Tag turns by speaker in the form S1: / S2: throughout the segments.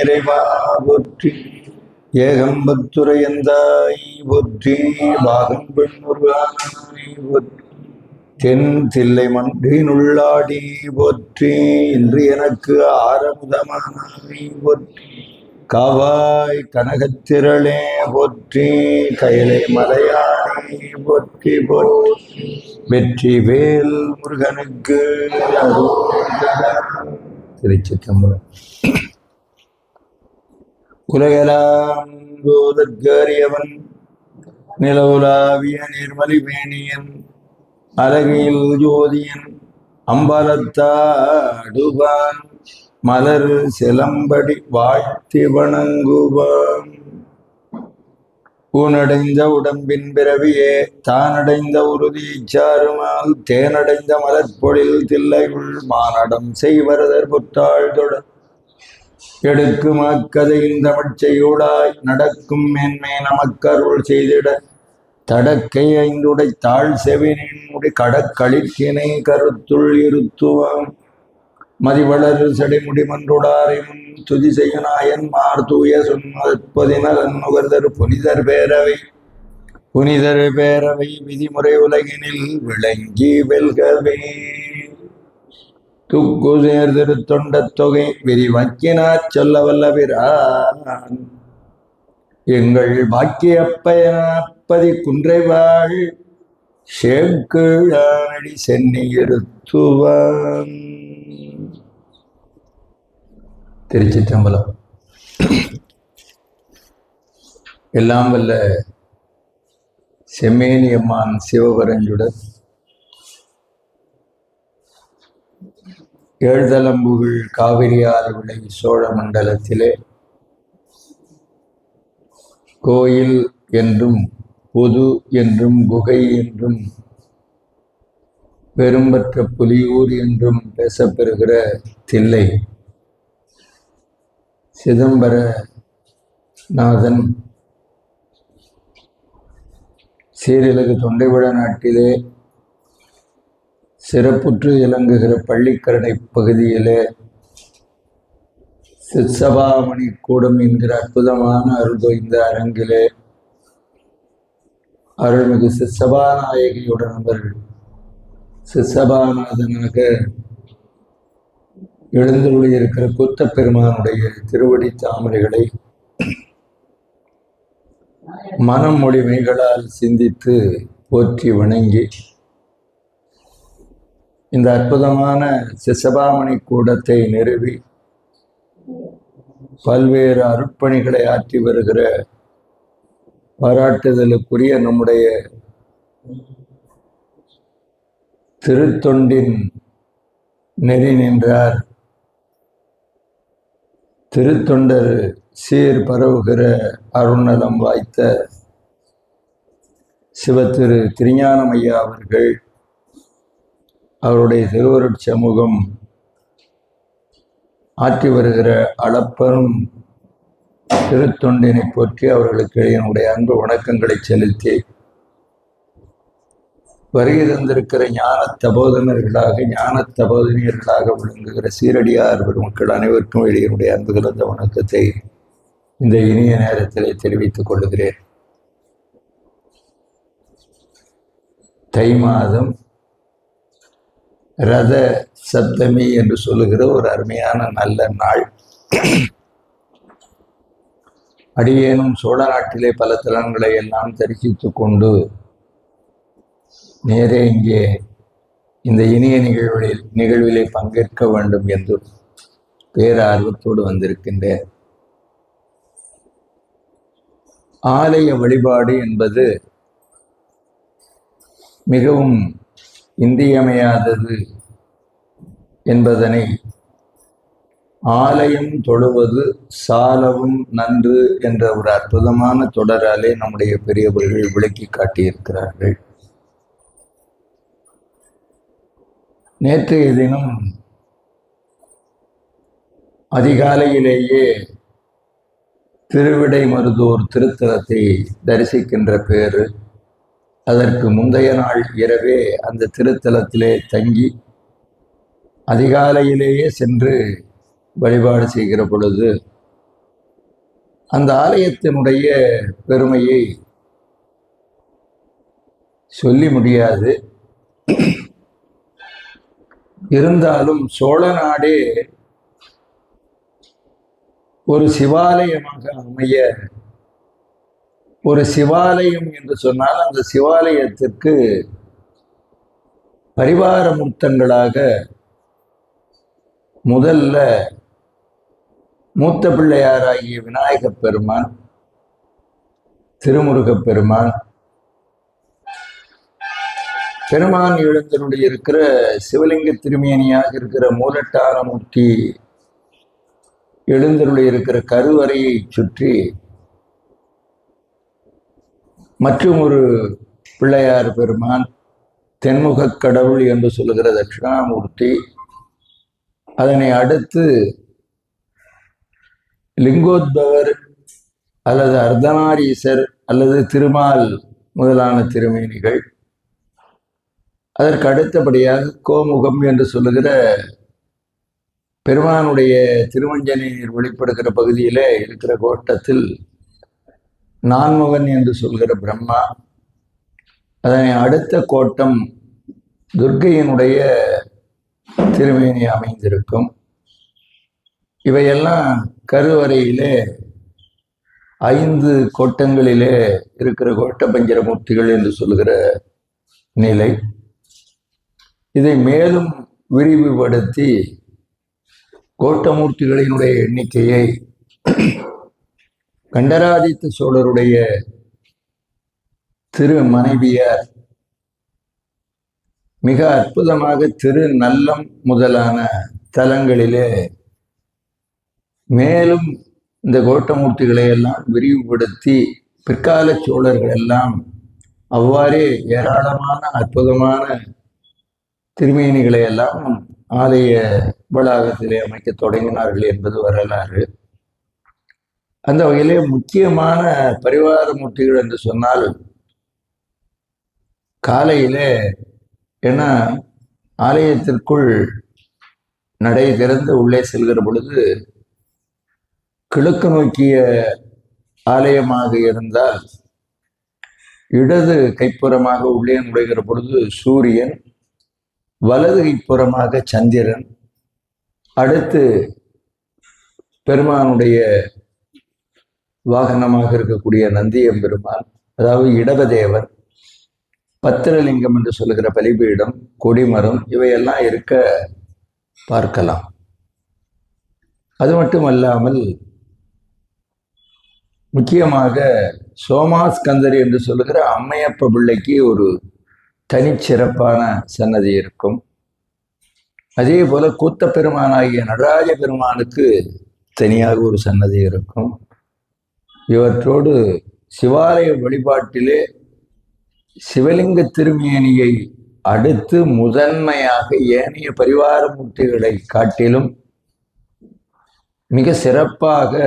S1: இறைவா போற்றி. ஏகம்பத்துரையந்தாய் போற்றி. பாகம் பெண் முருகானாய் போற்றி. தென் தில்லை மன்றினுள்ளாடி போற்றி. இன்று எனக்கு ஆரமுதமானாய் போற்றி. காவாய் கனகத்திரளே போற்றி. கைலை மலையானே போற்றி போற்றி. வெற்றி வேல் முருகனுக்கு திருச்சிற்றம்பலம். உலகெல்லாம் போதற்கரியவன் நிலவுலாவிய நிர்மலி மேனியன் அழகில் ஜோதியன் அம்பலத்தாடுவான் மலர் சிலம்படி வாழ்த்தி வணங்குவான். ஊனடைந்த உடம்பின் பிறவியே தானடைந்த உறுதியை சாருமால் தேனடைந்த மலர்பொழில் தில்லையுள் மானடம் செய்வரதர் புத்தாள் தொடர் எடுக்கும் அக்கதையின் தமிழ்ச்செய்யூடாய் நடக்கும் மேன்மை நமக்கருள் செய்திட தடக்கை ஐந்துடை தாழ் செவினின் முடி கடக்களிற்றினை கருத்துள் இருத்துவான். மதிவளர் செடைமுடி மன்றுடாரை முன் துதி செய்ய நாயன் மார் தூய சொன்மதினலன் நுகர்தர் புனிதர் பேரவை விதிமுறை உலகினில் விளங்கி வெல்கவே. துக்கு சேர்திரு தொண்ட தொகை விரிவக்கினாச் சொல்ல வல்லவிரான் எங்கள் பாக்கியப்பதி குன்றைவாள் சேக்கிழானடி சென்னி இருத்துவான். திருச்சிற்றம்பலம். எல்லாம் வல்ல செம்மேனியம்மான் சிவபரஞ்சுடர் ஏழ்தலம்புகள் காவிரி ஆறுவிளை சோழ மண்டலத்திலே கோயில் என்றும் பொது என்றும் குகை என்றும் பெரும்பற்ற புலியூர் என்றும் பேசப்பெறுகிற தில்லை சிதம்பர நாதன் சீரிலகு தொண்டைவிட நாட்டிலே சிறப்புற்று இலங்குகிற பள்ளிக்கரணை பகுதியிலே சிற்சபாமணி கூடம் என்கிற அற்புதமான அருள்தொய்ந்த அரங்கிலே அருள்மிகு சிற்சபாநாயகியுடன் அவர்கள் சிற்சபாநாதனாக எழுந்துள்ளிருக்கிற கூத்த பெருமானுடைய திருவடி தாமரைகளை மனம் மொழிமைகளால் சிந்தித்து போற்றி வணங்கி இந்த அற்புதமான சிற்சபாமணி கூடத்தை நிறுவி பல்வேறு அருட்பணிகளை ஆற்றி வருகிற பாராட்டுதலுக்குரிய நம்முடைய திருத்தொண்டின் நெறி நின்றார் திருத்தொண்டர் சீர் பரவுகிற அருணலம் வாய்த்த சிவத்திரு திருஞானமையா அவர்கள் அவருடைய திருவருட் சமூகம் ஆற்றி வருகிற அளப்பரும் திருத்தொண்டினை போற்றி அவர்களுக்கு என்னுடைய அன்பு வணக்கங்களை செலுத்தி வருகை தந்திருக்கிற ஞான தபோதனியர்களாக விளங்குகிற சீரடியார் பெருமக்கள் அனைவருக்கும் என்னுடைய அன்பு கலந்த வணக்கத்தை இந்த இனிய நேரத்திலே தெரிவித்துக் கொள்கிறேன். தை மாதம் ரத சப்தமி என்று சொல்லுகிற ஒரு அருமையான நல்ல நாள். அடியேனும் சோழ நாட்டிலே பல தலங்களை எல்லாம் தரிசித்து கொண்டு நேரே இங்கே இந்த இனிய நிகழ்விலே பங்கேற்க வேண்டும் என்று பேரார்வத்தோடு வந்திருக்கின்றேன். ஆலய வழிபாடு என்பது மிகவும் இன்றியமையாதது என்பதனை ஆலயம் தொழுவது சாலவும் நன்று என்ற ஒரு அற்புதமான தொடராலே நம்முடைய பெரியவர்கள் விளக்கி காட்டியிருக்கிறார்கள். நேற்றைய தினம் அதிகாலையிலேயே திருவிடைமருதூர் திருத்தலத்தை தரிசிக்கின்ற பேரு, அதற்கு முந்தைய நாள் இரவே அந்த திருத்தலத்திலே தங்கி அதிகாலையிலேயே சென்று வழிபாடு செய்கிற பொழுது அந்த ஆலயத்தினுடைய பெருமையை சொல்லி முடியாது. இருந்தாலும் சோழ நாடே ஒரு சிவாலயமாக அமைய, ஒரு சிவாலயம் என்று சொன்னால் அந்த சிவாலயத்திற்கு பரிவார மூர்த்தங்களாக முதல்ல மூத்த பிள்ளையாராகிய விநாயகப் பெருமான், திருமுருகப் பெருமான், பெருமான் எழுந்தருடைய இருக்கிற சிவலிங்க திருமேனியாக இருக்கிற மூலட்டான மூர்த்தி எழுந்தருடைய இருக்கிற கருவறையை சுற்றி மற்றும் ஒரு பிள்ளையார் பெருமான், தென்முகக் கடவுள் என்று சொல்லுகிற தட்சிணாமூர்த்தி, அதனை அடுத்து லிங்கோத்பவர் அல்லது அர்த்தநாரீசர் அல்லது திருமால் முதலான திருமேனிகள், அதற்கு அடுத்தபடியாக கோமுகம் என்று சொல்லுகிற பெருமானுடைய திருமஞ்சனை வெளிப்படுகிற பகுதியிலே இருக்கிற கோட்டத்தில் நான்முகன் என்று சொல்கிற பிரம்மா, அதனை அடுத்த கோட்டம் துர்க்கையினுடைய திருமேனி அமைந்திருக்கும். இவையெல்லாம் கருவறையிலே 5 கோட்டங்களிலே இருக்கிற கோட்ட பஞ்சரமூர்த்திகள் என்று சொல்லுகிற நிலை. இதை மேலும் விரிவுபடுத்தி கோட்டமூர்த்திகளினுடைய எண்ணிக்கையை கண்டராதித்த சோழருடைய திரு மனைவியார் மிக அற்புதமாக திரு நல்லம் முதலான தலங்களிலே மேலும் இந்த கோட்டமூர்த்திகளை எல்லாம் விரிவுபடுத்தி பிற்கால சோழர்கள் எல்லாம் அவ்வாறே ஏராளமான அற்புதமான திருமேனிகளை எல்லாம் ஆலய வளாகத்திலே அமைக்க தொடங்கினார்கள் என்பது வரலாறு. அந்த வகையிலே முக்கியமான பரிவார மூர்த்திகள் என்று சொன்னால் காலையிலே, ஏன்னா ஆலயத்திற்குள் நடை திறந்து உள்ளே செல்கிற பொழுது கிழக்கு நோக்கிய ஆலயமாக இருந்தால் இடது கைப்புறமாக உள்ளே நுழைகிற பொழுது சூரியன், வலது கைப்புறமாக சந்திரன், அடுத்து பெருமானுடைய வாகனமாக இருக்கக்கூடிய நந்தியம்பெருமான், அதாவது இடவதேவர், பத்திரலிங்கம் என்று சொல்லுகிற பலிபீடம், கொடிமரம், இவையெல்லாம் இருக்க பார்க்கலாம். அது மட்டுமல்லாமல் முக்கியமாக சோமாஸ்கந்தர் என்று சொல்லுகிற அம்மையப்ப பிள்ளைக்கு ஒரு தனிச்சிறப்பான சன்னதி இருக்கும். அதே போல கூத்த பெருமானாகிய நடராஜ பெருமானுக்கு தனியாக ஒரு சன்னதி இருக்கும். இவற்றோடு சிவாலய வழிபாட்டிலே சிவலிங்க திருமேனியை அடுத்து முதன்மையாக ஏனைய பரிவார மூர்த்திகளை காட்டிலும் மிக சிறப்பாக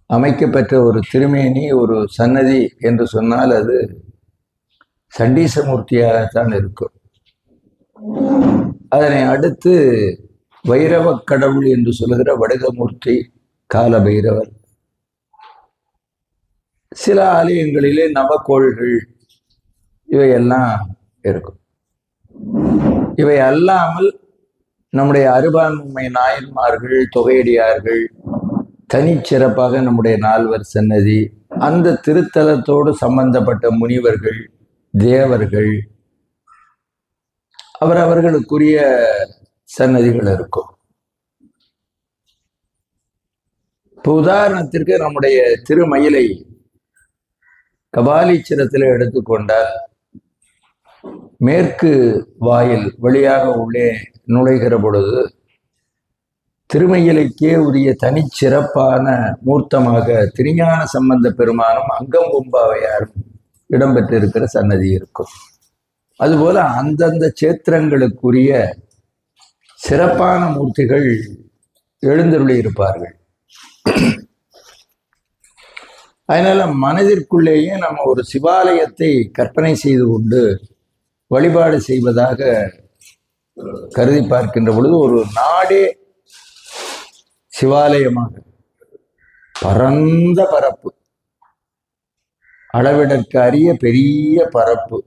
S1: அமைக்கப்பெற்ற ஒரு திருமேனி, ஒரு சன்னதி என்று சொன்னால் அது சண்டீசமூர்த்தியாகத்தான் இருக்கும். அதனை அடுத்து வைரவ கடவுள் என்று சொல்லுகிற வடகமூர்த்தி, கால பைரவர், சில ஆலயங்களிலே நவக்கோள்கள், இவையெல்லாம் இருக்கும். இவை அல்லாமல் நம்முடைய அருபான்மை நாயன்மார்கள், தொகையடியார்கள், தனிச்சிறப்பாக நம்முடைய நால்வர் சன்னதி, அந்த திருத்தலத்தோடு சம்பந்தப்பட்ட முனிவர்கள், தேவர்கள், அவர்களுக்குரிய சன்னதிகள் இருக்கும். இப்போ உதாரணத்திற்கு நம்முடைய திருமயிலை கபாலீச்சரத்தில் எடுத்துக்கொண்டால் மேற்கு வாயில் வழியாக உள்ளே நுழைகிற பொழுது திருமயிலைக்கே உரிய தனிச்சிறப்பான மூர்த்தமாக திருஞான சம்பந்த பெருமானும் அங்கம்பொம்பாவையாரும் இடம்பெற்றிருக்கிற சன்னதி இருக்கும். அதுபோல அந்தந்த சேத்திரங்களுக்குரிய சிறப்பான மூர்த்திகள் எழுந்தருளி இருப்பார்கள். அதனால மனதிற்குள்ளேயே நம்ம ஒரு சிவாலயத்தை கற்பனை செய்து கொண்டு வழிபாடு செய்வதாக கருதி பார்க்கின்ற பொழுது ஒரு நாடே சிவாலயமாக, பரந்த பரப்பு, அளவிடற்கு அரிய பெரிய பரப்பு,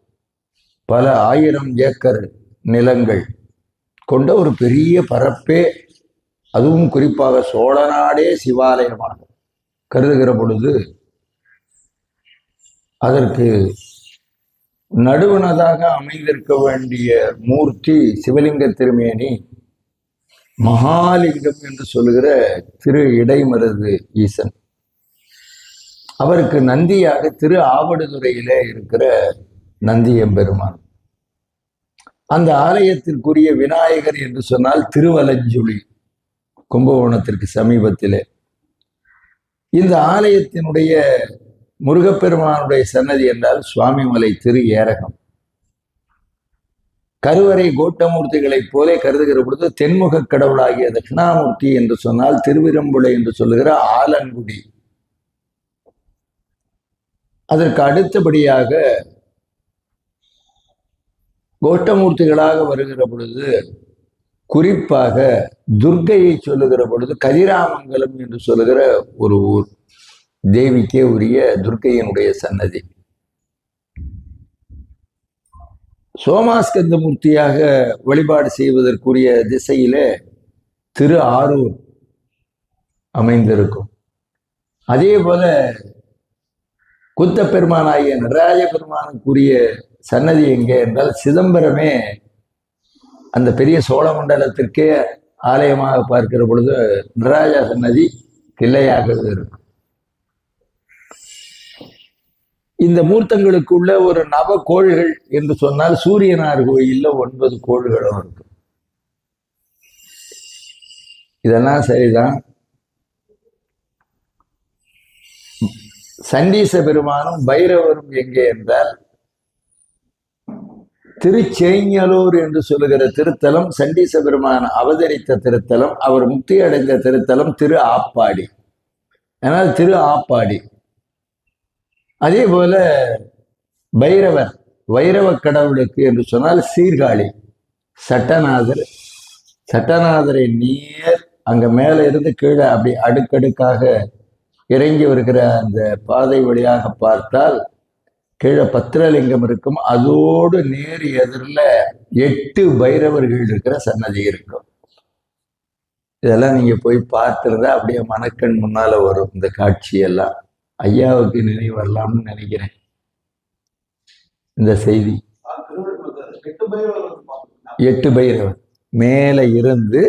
S1: பல ஆயிரம் ஏக்கர் நிலங்கள் கொண்ட ஒரு பெரிய பரப்பே, அதுவும் குறிப்பாக சோழ நாடே சிவாலயமாக கருதுகிற பொழுது அதற்கு நடுவனதாக அமைந்திருக்க வேண்டிய மூர்த்தி சிவலிங்க திருமேனி மகாலிங்கம் என்று சொல்லுகிற திரு இடைமருது ஈசன். அவருக்கு நந்தியாக திரு ஆவடுதுறையில இருக்கிற நந்தி எம்பெருமான். அந்த ஆலயத்திற்குரிய விநாயகர் என்று சொன்னால் திருவலஞ்சுழி, கும்பகோணத்திற்கு சமீபத்திலே. இந்த ஆலயத்தினுடைய முருகப்பெருமானுடைய சன்னதி என்றால் சுவாமிமலை திரு ஏரகம். கருவறை கோட்டமூர்த்திகளைப் போல கருதுகிற பொழுது தென்முக கடவுளாகிய தட்சிணாமூர்த்தி என்று சொன்னால் திருவிரம்புளை என்று சொல்லுகிற ஆலங்குடி. அதற்கு அடுத்தபடியாக கோட்டமூர்த்திகளாக வருகிற பொழுது குறிப்பாக துர்க்கையை சொல்லுகிற பொழுது கதிராமங்கலம் என்று சொல்லுகிற ஒரு ஊர், தேவிக்கே உரிய துர்க்கையினுடைய சன்னதி. சோமாஸ்கந்த மூர்த்தியாக வழிபாடு செய்வதற்குரிய திசையிலே திரு ஆரூர் அமைந்திருக்கும். அதே போல குத்த பெருமானாகிய நடராஜ பெருமானுக்குரிய சன்னதி எங்கே என்றால் சிதம்பரமே அந்த பெரிய சோழ மண்டலத்திற்கே ஆலயமாக பார்க்கிற பொழுது நடராஜ சன்னதி கிள்ளையாகவே இருக்கும். இந்த மூர்த்தங்களுக்குள்ள ஒரு நவ கோள்கள் என்று சொன்னால் சூரியனார் கோயில்ல 9 கோள்களும் இருக்கு. இதெல்லாம் சரிதான். சண்டீச பெருமானும் பைரவரும் எங்கே என்றால் திருச்செய்ஞலூர் என்று சொல்லுகிற திருத்தலம் சண்டீச பெருமான் அவதரித்த திருத்தலம். அவர் முக்தி அடைந்த திருத்தலம் திரு ஆப்பாடி. ஆனால் திரு ஆப்பாடி. அதே போல பைரவர், வைரவ கடவுளுக்கு என்று சொன்னால் சீர்காழி சட்டநாதர். சட்டநாதரை நேர் அங்க மேல இருந்து கீழே அப்படி அடுக்கடுக்காக இறங்கி வருகிற அந்த பாதை வழியாக பார்த்தால் கீழே பத்திரலிங்கம் இருக்கும். அதோடு நேர் எதிரில் 8 பைரவர்கள் இருக்கிற சன்னதி இருக்கும். இதெல்லாம் நீங்க போய் பார்த்துருந்தா அப்படியே மனக்கண் முன்னால வரும் இந்த காட்சியெல்லாம். ஐயாவுக்கு நினைவு வரலாம்னு நினைக்கிறேன் இந்த செய்தி. 8 பைரவர் மேல இருந்து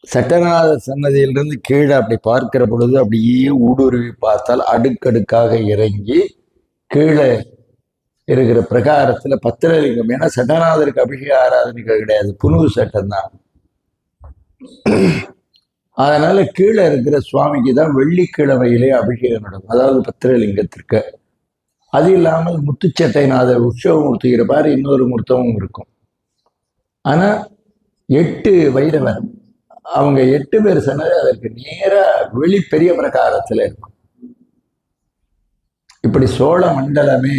S1: சட்டநாத சன்னதியிலிருந்து கீழே அப்படி பார்க்கிற பொழுது அப்படியே ஊடுருவி பார்த்தால் அடுக்கடுக்காக இறங்கி கீழே இருக்கிற பிரகாரத்துல பத்திரலிங்கம். ஏன்னா சட்டநாதருக்கு அபிஷேக ஆராதனைகள் கிடையாது, புனு சட்டம் தான். அதனால கீழே இருக்கிற சுவாமிக்கு தான் வெள்ளிக்கிழமையிலே அபிஷேகம் நடக்கும், அதாவது பத்திரலிங்கத்திற்கு. அது இல்லாமல் முத்துச்சட்டைநாதர் உற்சவமூர்த்தி இருப்பார், இன்னொரு மூர்த்தமும் இருக்கும். ஆனா 8 வைரவர், அவங்க 8 பேர் சொன்னது அதற்கு நேரா வெளி பெரிய பிரகாரத்துல இருக்கும். இப்படி சோழ மண்டலமே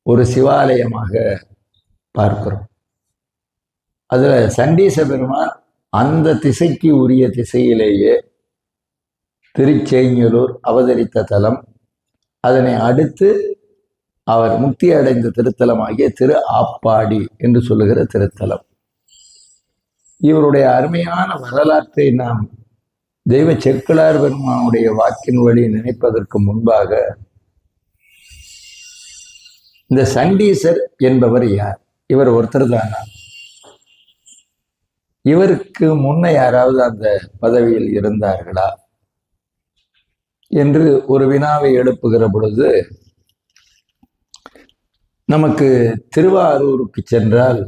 S1: ஒரு சிவாலயமாக பார்க்கிறோம். அதுல சண்டீச பெருமான் அந்த திசைக்கு உரிய திசையிலேயே திருச்செய்ஞலூர் அவதரித்த தலம். அதனை அடுத்து அவர் முக்தி அடைந்த திருத்தலமாகிய திரு ஆப்பாடி என்று சொல்லுகிற திருத்தலம். இவருடைய அருமையான வரலாற்றை நாம் தெய்வ செக்கிழார் பெருமானுடைய வாக்கின் வழி நினைப்பதற்கு முன்பாக இந்த சண்டீசர் என்பவர் யார்? இவர் ஒருத்தர் தானா? இவருக்கு முன்ன யாராவது அந்த பதவியில் இருந்தார்களா என்று ஒரு வினாவை எழுப்புகிற பொழுது நமக்கு திருவாரூருக்கு சென்றால்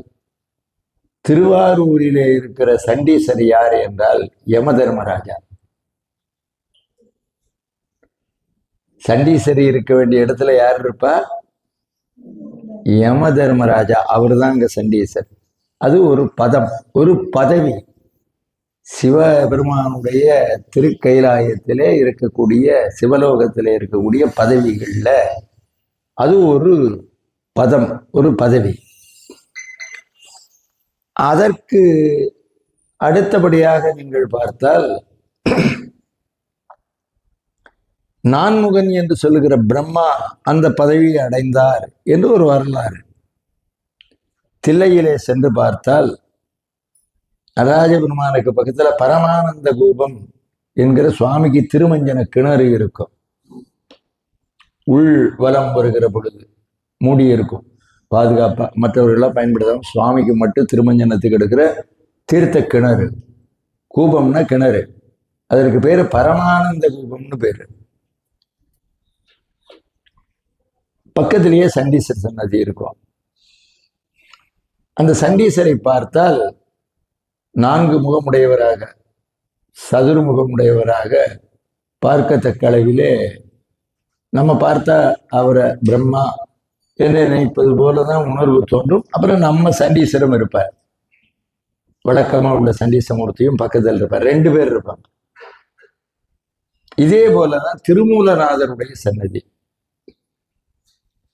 S1: திருவாரூரிலே இருக்கிற சண்டீசர் யார் என்றால் யமதர்மராஜா. சண்டீசரி இருக்க வேண்டிய இடத்துல யார் இருப்பா? யமதர்மராஜா. அவர் தான் இங்க சண்டீசர். அது ஒரு பதம், ஒரு பதவி. சிவபெருமானுடைய திருக்கைலாயத்திலே இருக்கக்கூடிய, சிவலோகத்திலே இருக்கக்கூடிய பதவிகள்ல அது ஒரு பதம், ஒரு பதவி. அதற்கு அடுத்தபடியாக நீங்கள் பார்த்தால் நான்முகன் என்று சொல்லுகிற பிரம்மா அந்த பதவியை அடைந்தார் என்று ஒரு வரலாறு. தில்லையிலே சென்று பார்த்தால் நடராஜ பெருமானுக்கு பக்கத்துல பரமானந்த கூபம் என்கிற சுவாமிக்கு திருமஞ்சன கிணறு இருக்கும். உள் வலம் வருகிற பொழுது மூடி இருக்கும், பாதுகாப்பா. மற்றவர்களெல்லாம் பயன்படுத்தாம சுவாமிக்கு மட்டும் திருமஞ்சனத்துக்கு எடுக்கிற தீர்த்த கிணறு. கூபம்னா கிணறு, அதற்கு பேரு பரமானந்த கூபம்னு பேரு. பக்கத்திலேயே சண்டீசர் சன்னதி இருக்கும். அந்த சண்டீசரை பார்த்தால் 4 முகமுடையவராக, சதுர்முகமுடையவராக பார்க்கத்தக்க அளவிலே நம்ம பார்த்தா அவரை பிரம்மா என்று நினைப்பது போலதான் உணர்வு தோன்றும். அப்புறம் நம்ம சண்டீசரும் இருப்பார், வழக்கமா உள்ள சண்டீசமூர்த்தியும் பக்கத்தில் இருப்பார், 2 பேர் இருப்பாங்க. இதே போலதான் திருமூலநாதருடைய சன்னதி.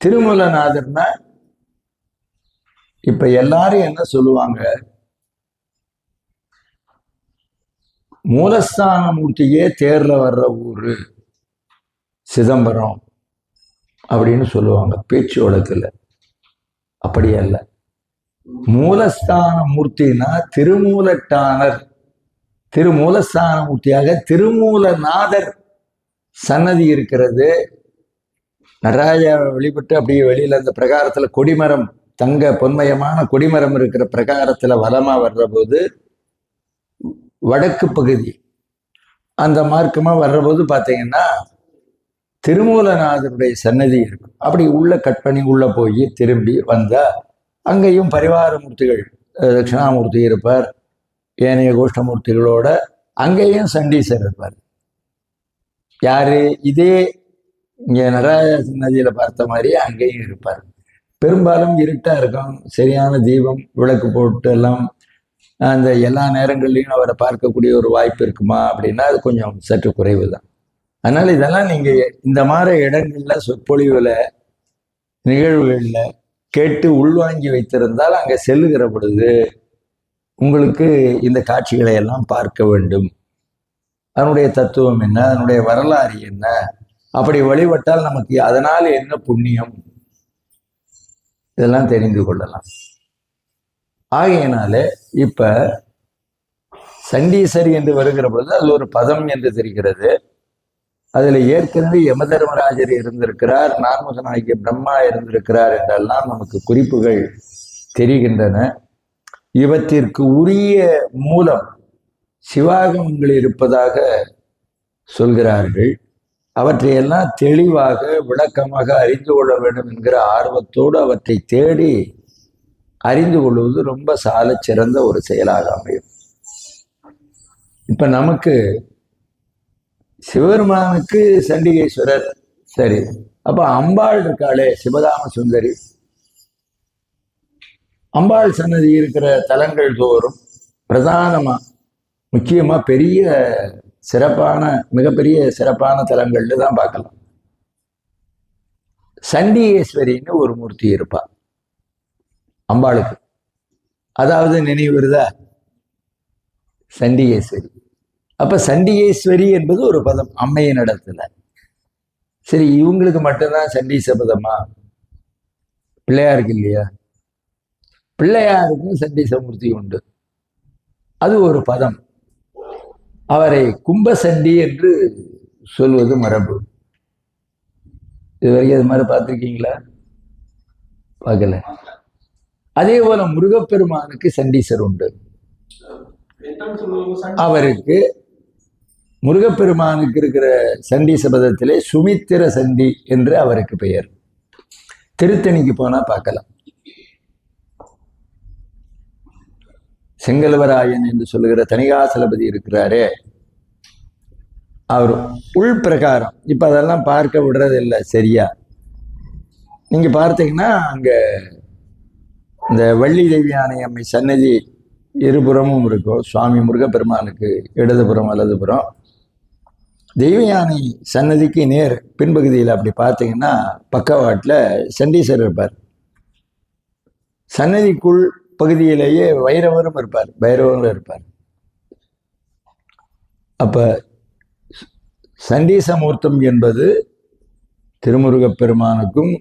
S1: திருமூலநாதர்னா இப்ப எல்லாரும் என்ன சொல்லுவாங்க, மூலஸ்தான மூர்த்தியே தேர்ல வர்ற ஊரு சிதம்பரம் அப்படின்னு சொல்லுவாங்க பேச்சு வழக்குல. அப்படி அல்ல. மூலஸ்தான மூர்த்தினா திருமூலட்டானர், திருமூலஸ்தான மூர்த்தியாக திருமூலநாதர் சன்னதி இருக்கிறது. நடராஜா வழிபட்டு அப்படியே வெளியில அந்த பிரகாரத்துல கொடிமரம், தங்க பொன்மயமான கொடிமரம் இருக்கிற பிரகாரத்துல வலமா வர்ற போது வடக்கு பகுதி அந்த மார்க்கமா வர்ற போது பாத்தீங்கன்னா திருமூலநாதருடைய சன்னதி இருக்கும். அப்படி உள்ள கட் பண்ணி உள்ள போய் திரும்பி வந்தா அங்கேயும் பரிவார மூர்த்திகள், தட்சிணாமூர்த்தி இருப்பார், ஏனைய கோஷ்டமூர்த்திகளோட. அங்கேயும் சண்டீசர் இருப்பார். யாரு? இதே இங்க நடராஜ சன்னதியில பார்த்த மாதிரியே அங்கேயும் இருப்பார். பெரும்பாலும் இருட்டா இருக்கும், சரியான தீபம் விளக்கு போட்டு எல்லாம் அந்த எல்லா நேரங்கள்லையும் அவரை பார்க்கக்கூடிய ஒரு வாய்ப்பு இருக்குமா அப்படின்னா அது கொஞ்சம் சற்று குறைவு தான். அதனால இதெல்லாம் நீங்க இந்த மாதிரி இடங்கள்ல சொற்பொழிவுல நிகழ்வுகள்ல கேட்டு உள்வாங்கி வைத்திருந்தால் அங்க செல்லுகிற பொழுது உங்களுக்கு இந்த காட்சிகளை எல்லாம் பார்க்க வேண்டும். அதனுடைய தத்துவம் என்ன, அதனுடைய வரலாறு என்ன, அப்படி வழிபட்டால் நமக்கு அதனால் என்ன புண்ணியம், இதெல்லாம் தெரிந்து கொள்ளலாம். ஆகையினாலே இப்ப சண்டீசர் என்று வருகிற பொழுது அது ஒரு பதம் என்று தெரிகிறது. அதுல ஏற்கனவே யமதர்மராஜர் இருந்திருக்கிறார், நான்முகனாகிய பிரம்மா இருந்திருக்கிறார் என்றெல்லாம் நமக்கு குறிப்புகள் தெரிகின்றன. இவற்றிற்கு உரிய மூலம் சிவாகமங்கள் இருப்பதாக சொல்கிறார்கள். அவற்றையெல்லாம் தெளிவாக விளக்கமாக அறிந்து கொள்ள வேண்டும் என்கிற ஆர்வத்தோடு அவற்றை தேடி அறிந்து கொள்வது ரொம்ப சால சிறந்த ஒரு செயலாக அமையும். இப்ப நமக்கு சிவபெருமானுக்கு சண்டிகேஸ்வரர் சரி, அப்ப அம்பாள் இருக்காளே சிவகாம சுந்தரி, அம்பாள் சன்னதி இருக்கிற தலங்கள் தோறும் பிரதானமா முக்கியமா பெரிய சிறப்பான மிகப்பெரிய சிறப்பான தலங்கள்ல தான் பார்க்கலாம். சண்டிகேஸ்வரின்னு ஒரு மூர்த்தி இருப்பா அம்பாளுக்கு. அதாவது நினைவு வருதா? சண்டிகேஸ்வரி. அப்ப சண்டிகேஸ்வரி என்பது ஒரு பதம் அம்மையின் இடத்துல. சரி, இவங்களுக்கு மட்டும்தான் சண்டீச பதமா? பிள்ளையாருக்கு இல்லையா? பிள்ளையாருக்கும் சண்டீசமூர்த்தி உண்டு, அது ஒரு பதம். அவரை கும்பசண்டி என்று சொல்வது மரபு. இதுவரைக்கும் அது மாதிரி பார்த்துருக்கீங்களா? பார்க்கல. அதே போல முருகப்பெருமானுக்கு சண்டீசர் உண்டு. அவருக்கு முருகப்பெருமானுக்கு இருக்கிற சண்டீச பதத்திலே சுமித்திர சண்டி என்று அவருக்கு பெயர். திருத்தணிக்கு போனா பார்க்கலாம். செங்கல்வராயன் என்று சொல்லுகிற தணிகாசலபதி இருக்கிறாரே, அவர் உள் பிரகாரம் இப்ப அதெல்லாம் பார்க்க விடுறது இல்லை சரியா. நீங்க பார்த்தீங்கன்னா அங்க இந்த வள்ளி தேவியானை அம்மை சன்னதி இருபுறமும் இருக்கும். சுவாமி முருகப்பெருமானுக்கு இடதுபுறம் வலதுபுறம். தெய்வயானை சன்னதிக்கு நேர் பின்பகுதியில் அப்படி பார்த்தீங்கன்னா பக்கவாட்டில் சண்டீசர் இருப்பார். சன்னதிக்குள் பகுதியிலேயே வைரவரும் இருப்பார், பைரவரும் இருப்பார். அப்ப சண்டீசமூர்த்தம் என்பது திருமுருகப் பெருமானுக்கும்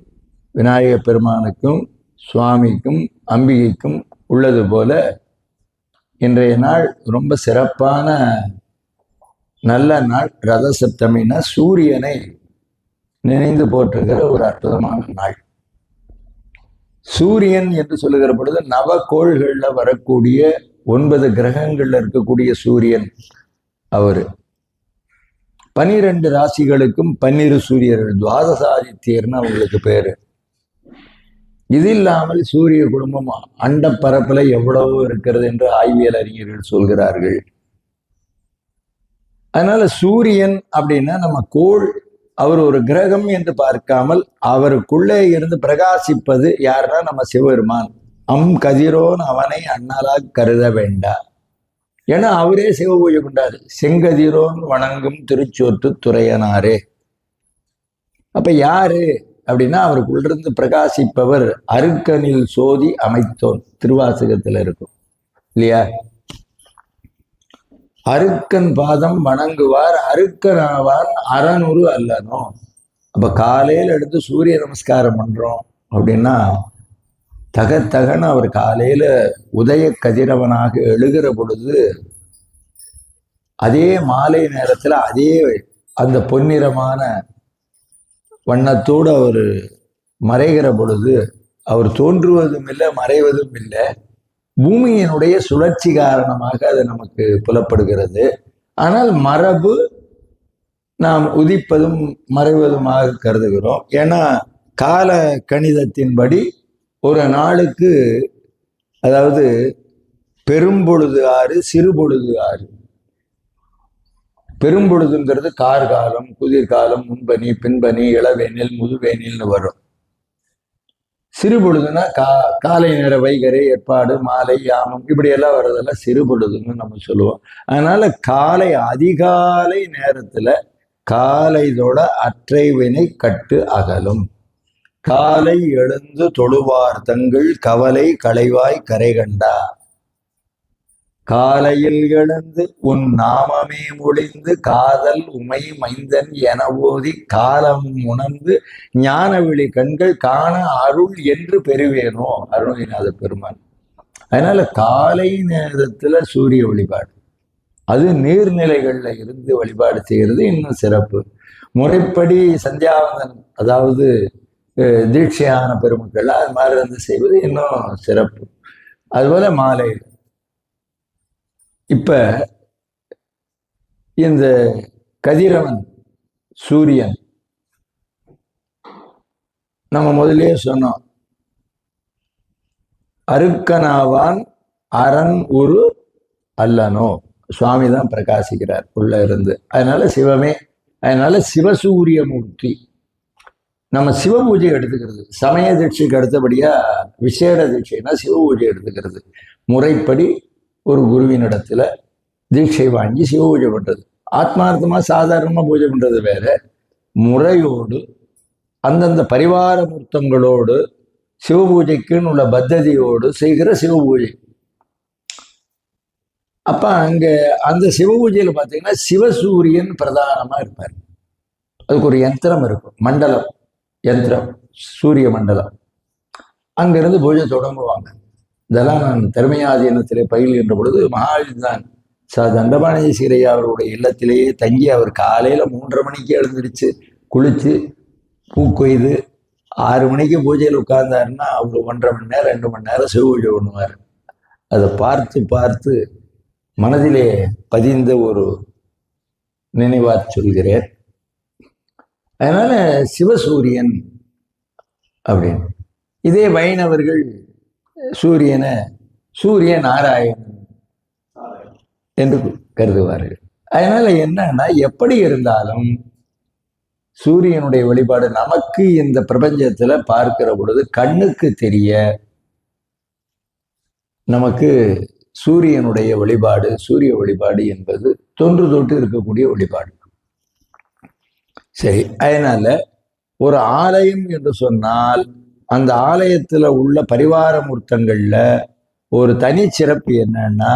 S1: விநாயகப் பெருமானுக்கும் சுவாமிக்கும் அம்பிகைக்கும் உள்ளது போல இன்றைய நாள் ரொம்ப சிறப்பான நல்ல நாள். ரத சப்தமின்னா சூரியனை நினைந்து போற்றுகிற ஒரு அற்புதமான நாள். சூரியன் என்று சொல்லுகிற பொழுது நவகோள்கள்ல வரக்கூடிய 9 கிரகங்கள்ல இருக்கக்கூடிய சூரியன் அவரு. 12 ராசிகளுக்கும் 12 சூரியர்கள், துவாதசாதித்யர்னு அவங்களுக்கு பேரு. இது இல்லாமல் சூரிய குடும்பம் அண்ட பரப்புல எவ்வளவோ இருக்கிறது என்று ஆய்வியல் அறிஞர்கள் சொல்கிறார்கள். அதனால சூரியன் அப்படின்னா நம்ம கோள், அவர் ஒரு கிரகம் என்று பார்க்காமல் அவருக்குள்ளே இருந்து பிரகாசிப்பது யாருன்னா நம்ம சிவபெருமான். கதிரோன் அவனை அண்ணலாக கருத வேண்டாம். ஏன்னா அவரே சிவ பூஜை கொண்டாரு. செங்கதிரோன் வணங்கும் திருச்சோற்று துறையனாரே. அப்ப யாரு அப்படின்னா அவருக்குள்ளிருந்து பிரகாசிப்பவர். அருக்கனில் சோதி அமைத்தோன் திருவாசகத்துல இருக்கும் இல்லையா? அருக்கன் பாதம் வணங்குவார் அருக்கனாவான் அறநூறு அல்லனோ. அப்ப காலையில எடுத்து சூரிய நமஸ்காரம் பண்றோம் அப்படின்னா தகன்னு அவர் காலையில உதய கதிரவனாக எழுகிற பொழுது அதே மாலை நேரத்துல அதே அந்த பொன்னிறமான வண்ணத்தோடு அவர் மறைகிற பொழுது அவர் தோன்றுவதும் இல்லை மறைவதும் இல்லை. பூமியினுடைய சுழற்சி காரணமாக அது நமக்கு புலப்படுகிறது. ஆனால் மரபு நாம் உதிப்பதும் மறைவதுமாக கருதுகிறோம். ஏன்னா கால கணிதத்தின்படி ஒரு நாளுக்கு, அதாவது பெரும்பொழுது 6 சிறுபொழுது 6. பெரும்பொழுதுங்கிறது கார்காலம், குதிர்காலம், முன்பனி, பின்பனி, இளவேனில், முதுவேனில்னு வரும். சிறுபொழுதுனா காலை நேர வைகரை, ஏற்பாடு, மாலை, யாமம் இப்படி எல்லாம் வர்றதெல்லாம் சிறுபொழுதுன்னு நம்ம சொல்லுவோம். அதனால காலை அதிகாலை நேரத்துல காலைதோட அற்றை வினை கட்டு அகலும். காலை எழுந்து தொழுவார் தங்கள் கவலை களைவாய் கரை கண்டா. காலையில் எழுந்து உன் நாமமே மொழிந்து காதல் உமை மைந்தன் என ஓதி காலம் உணர்ந்து ஞானவிழி கண்கள் காண அருள் என்று பெறுவேனோ அருள்நாத பெருமான். அதனால காலை நேரத்துல சூரிய வழிபாடு, அது நீர்நிலைகள்ல இருந்து வழிபாடு செய்கிறது இன்னும் சிறப்பு. முறைப்படி சந்தியாவந்தனம், அதாவது தீட்சையான பெருமக்கள் அது மாதிரி இருந்து செய்வது இன்னும் சிறப்பு. அதுபோல மாலை. இப்ப இந்த கதிரவன் சூரியன் நம்ம முதலே சொன்னோம், அருக்கனாவான் அரண் உரு அல்லனோ. சுவாமி தான் பிரகாசிக்கிறார் உள்ள இருந்து. அதனால சிவமே. அதனால சிவசூரிய மூர்த்தி. நம்ம சிவ பூஜை எடுத்துக்கிறது சமய தீட்சைக்கு அடுத்தபடியா விசேட தீட்சைனா சிவ பூஜை எடுத்துக்கிறது. முறைப்படி ஒரு குருவினிடத்துல தீட்சை வாங்கி சிவ பூஜை பண்றது. ஆத்மார்த்தமா சாதாரணமா பூஜை பண்றது வேற. முறையோடு அந்தந்த பரிவார மூர்த்தங்களோடு சிவ பூஜைக்குன்னு உள்ள பத்ததியோடு செய்கிற சிவ பூஜை. அப்ப அங்க அந்த சிவ பூஜையில பாத்தீங்கன்னா சிவசூரியன் பிரதானமா இருப்பார். அதுக்கு ஒரு யந்திரம் இருக்கும், மண்டலம் யந்திரம், சூரிய மண்டலம். அங்கிருந்து பூஜை தொடங்குவாங்க. இதெல்லாம் நான் தர்மயாதீனத்திலே பயில்கின்ற பொழுது மகாவித்வான் தண்டபாணி சீரையா அவருடைய இல்லத்திலேயே தங்கி அவர் காலையில 3:30 மணிக்கு எழுந்திருச்சு குளிச்சு பூ கொய்து 6 மணிக்கு பூஜையில் உட்கார்ந்தாருன்னா அவர் 1.5 மணி நேரம் 2 மணி நேரம் சிவ பூஜை பண்ணுவார். அதை பார்த்து பார்த்து மனதிலே பதிந்த ஒரு நினைவா சொல்கிறேன். அதனால சிவசூரியன் அப்படின்னு. இதே வைணவர்கள் சூரியனை சூரிய நாராயணன் என்று கருதுவார்கள். அதனால என்னன்னா எப்படி இருந்தாலும் சூரியனுடைய வழிபாடு நமக்கு இந்த பிரபஞ்சத்துல பார்க்கிற பொழுது கண்ணுக்கு தெரிய நமக்கு சூரியனுடைய வழிபாடு, சூரிய வழிபாடு என்பது தொன்று தொட்டு இருக்கக்கூடிய வழிபாடு. சரி, அதனால ஒரு ஆலயம் என்று சொன்னால் அந்த ஆலயத்துல உள்ள பரிவார மூர்த்தங்கள்ல ஒரு தனி சிறப்பு என்னன்னா,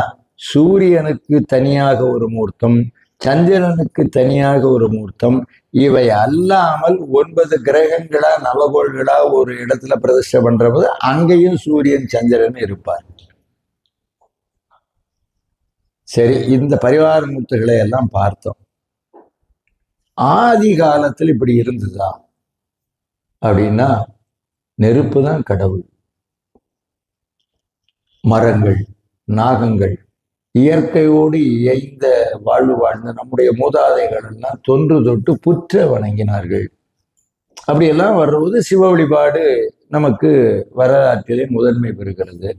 S1: சூரியனுக்கு தனியாக ஒரு மூர்த்தம், சந்திரனுக்கு தனியாக ஒரு மூர்த்தம். இவை அல்லாமல் 9 கிரகங்களா நவகோள்களா ஒரு இடத்துல பிரதிஷ்டை பண்ற போது அங்கேயும் சூரியன் சந்திரன் இருப்பார். சரி, இந்த பரிவார மூர்த்திகளை எல்லாம் பார்த்தோம். ஆதி காலத்தில் இப்படி இருந்ததா அப்படின்னா, நெருப்பு தான் கடவுள், மரங்கள், நாகங்கள், இயற்கையோடு இயைந்த வாழ்வு வாழ்ந்த நம்முடைய மூதாதைகள் எல்லாம் தொன்று தொட்டு புற்ற வணங்கினார்கள். அப்படியெல்லாம் வர்றது சிவ வழிபாடு நமக்கு வரலாற்றிலே முதன்மை பெறுகிறது.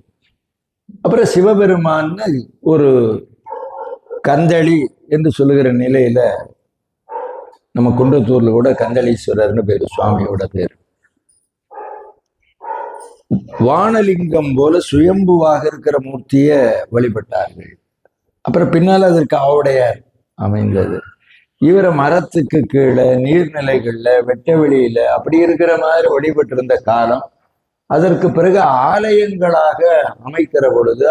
S1: அப்புறம் சிவபெருமான்னு ஒரு கந்தளி என்று சொல்லுகிற நிலையில நம்ம குன்றத்தூர்ல கூட கந்தளீஸ்வரர்னு பேரு, சுவாமியோட பேர். வானலிங்கம் போல சுயம்புவாக இருக்கிற மூர்த்திய வழிபட்டார்கள். அப்புறம் பின்னால் அதற்கு ஆவுடையார் அமைந்தது. இவரை மரத்துக்கு கீழே நீர்நிலைகள்ல வெட்ட வெளியில அப்படி இருக்கிற மாதிரி வழிபட்டிருந்த காலம். அதற்கு பிறகு ஆலயங்களாக அமைக்கிற பொழுது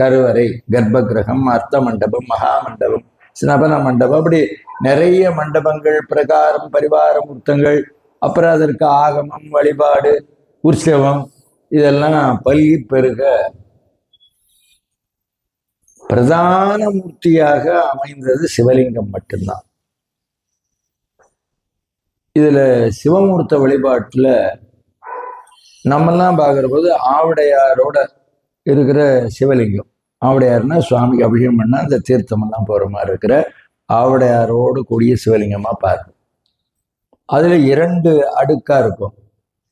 S1: கருவறை, கர்ப்ப கிரகம், அர்த்த மண்டபம், மகா மண்டபம், ஸ்நபன மண்டபம், அப்படி நிறைய மண்டபங்கள், பிரகாரம், பரிவார மூர்த்தங்கள், அப்புறம் அதற்கு ஆகமம், வழிபாடு, உற்சவம் இதெல்லாம் பல்கி பெருக பிரதான மூர்த்தியாக அமைந்தது சிவலிங்கம் மட்டும்தான். இதுல சிவமூர்த்த வழிபாட்டுல நம்மெல்லாம் பார்க்குற போது ஆவுடையாரோட இருக்கிற சிவலிங்கம், ஆவுடையார்னா சுவாமிக்கு அபிஷேகம் பண்ணா அந்த தீர்த்தமெல்லாம் போற மாதிரி இருக்கிற ஆவுடையாரோடு கூடிய சிவலிங்கமா பார்க்கும். அதுல 2 அடுக்கா இருக்கும்.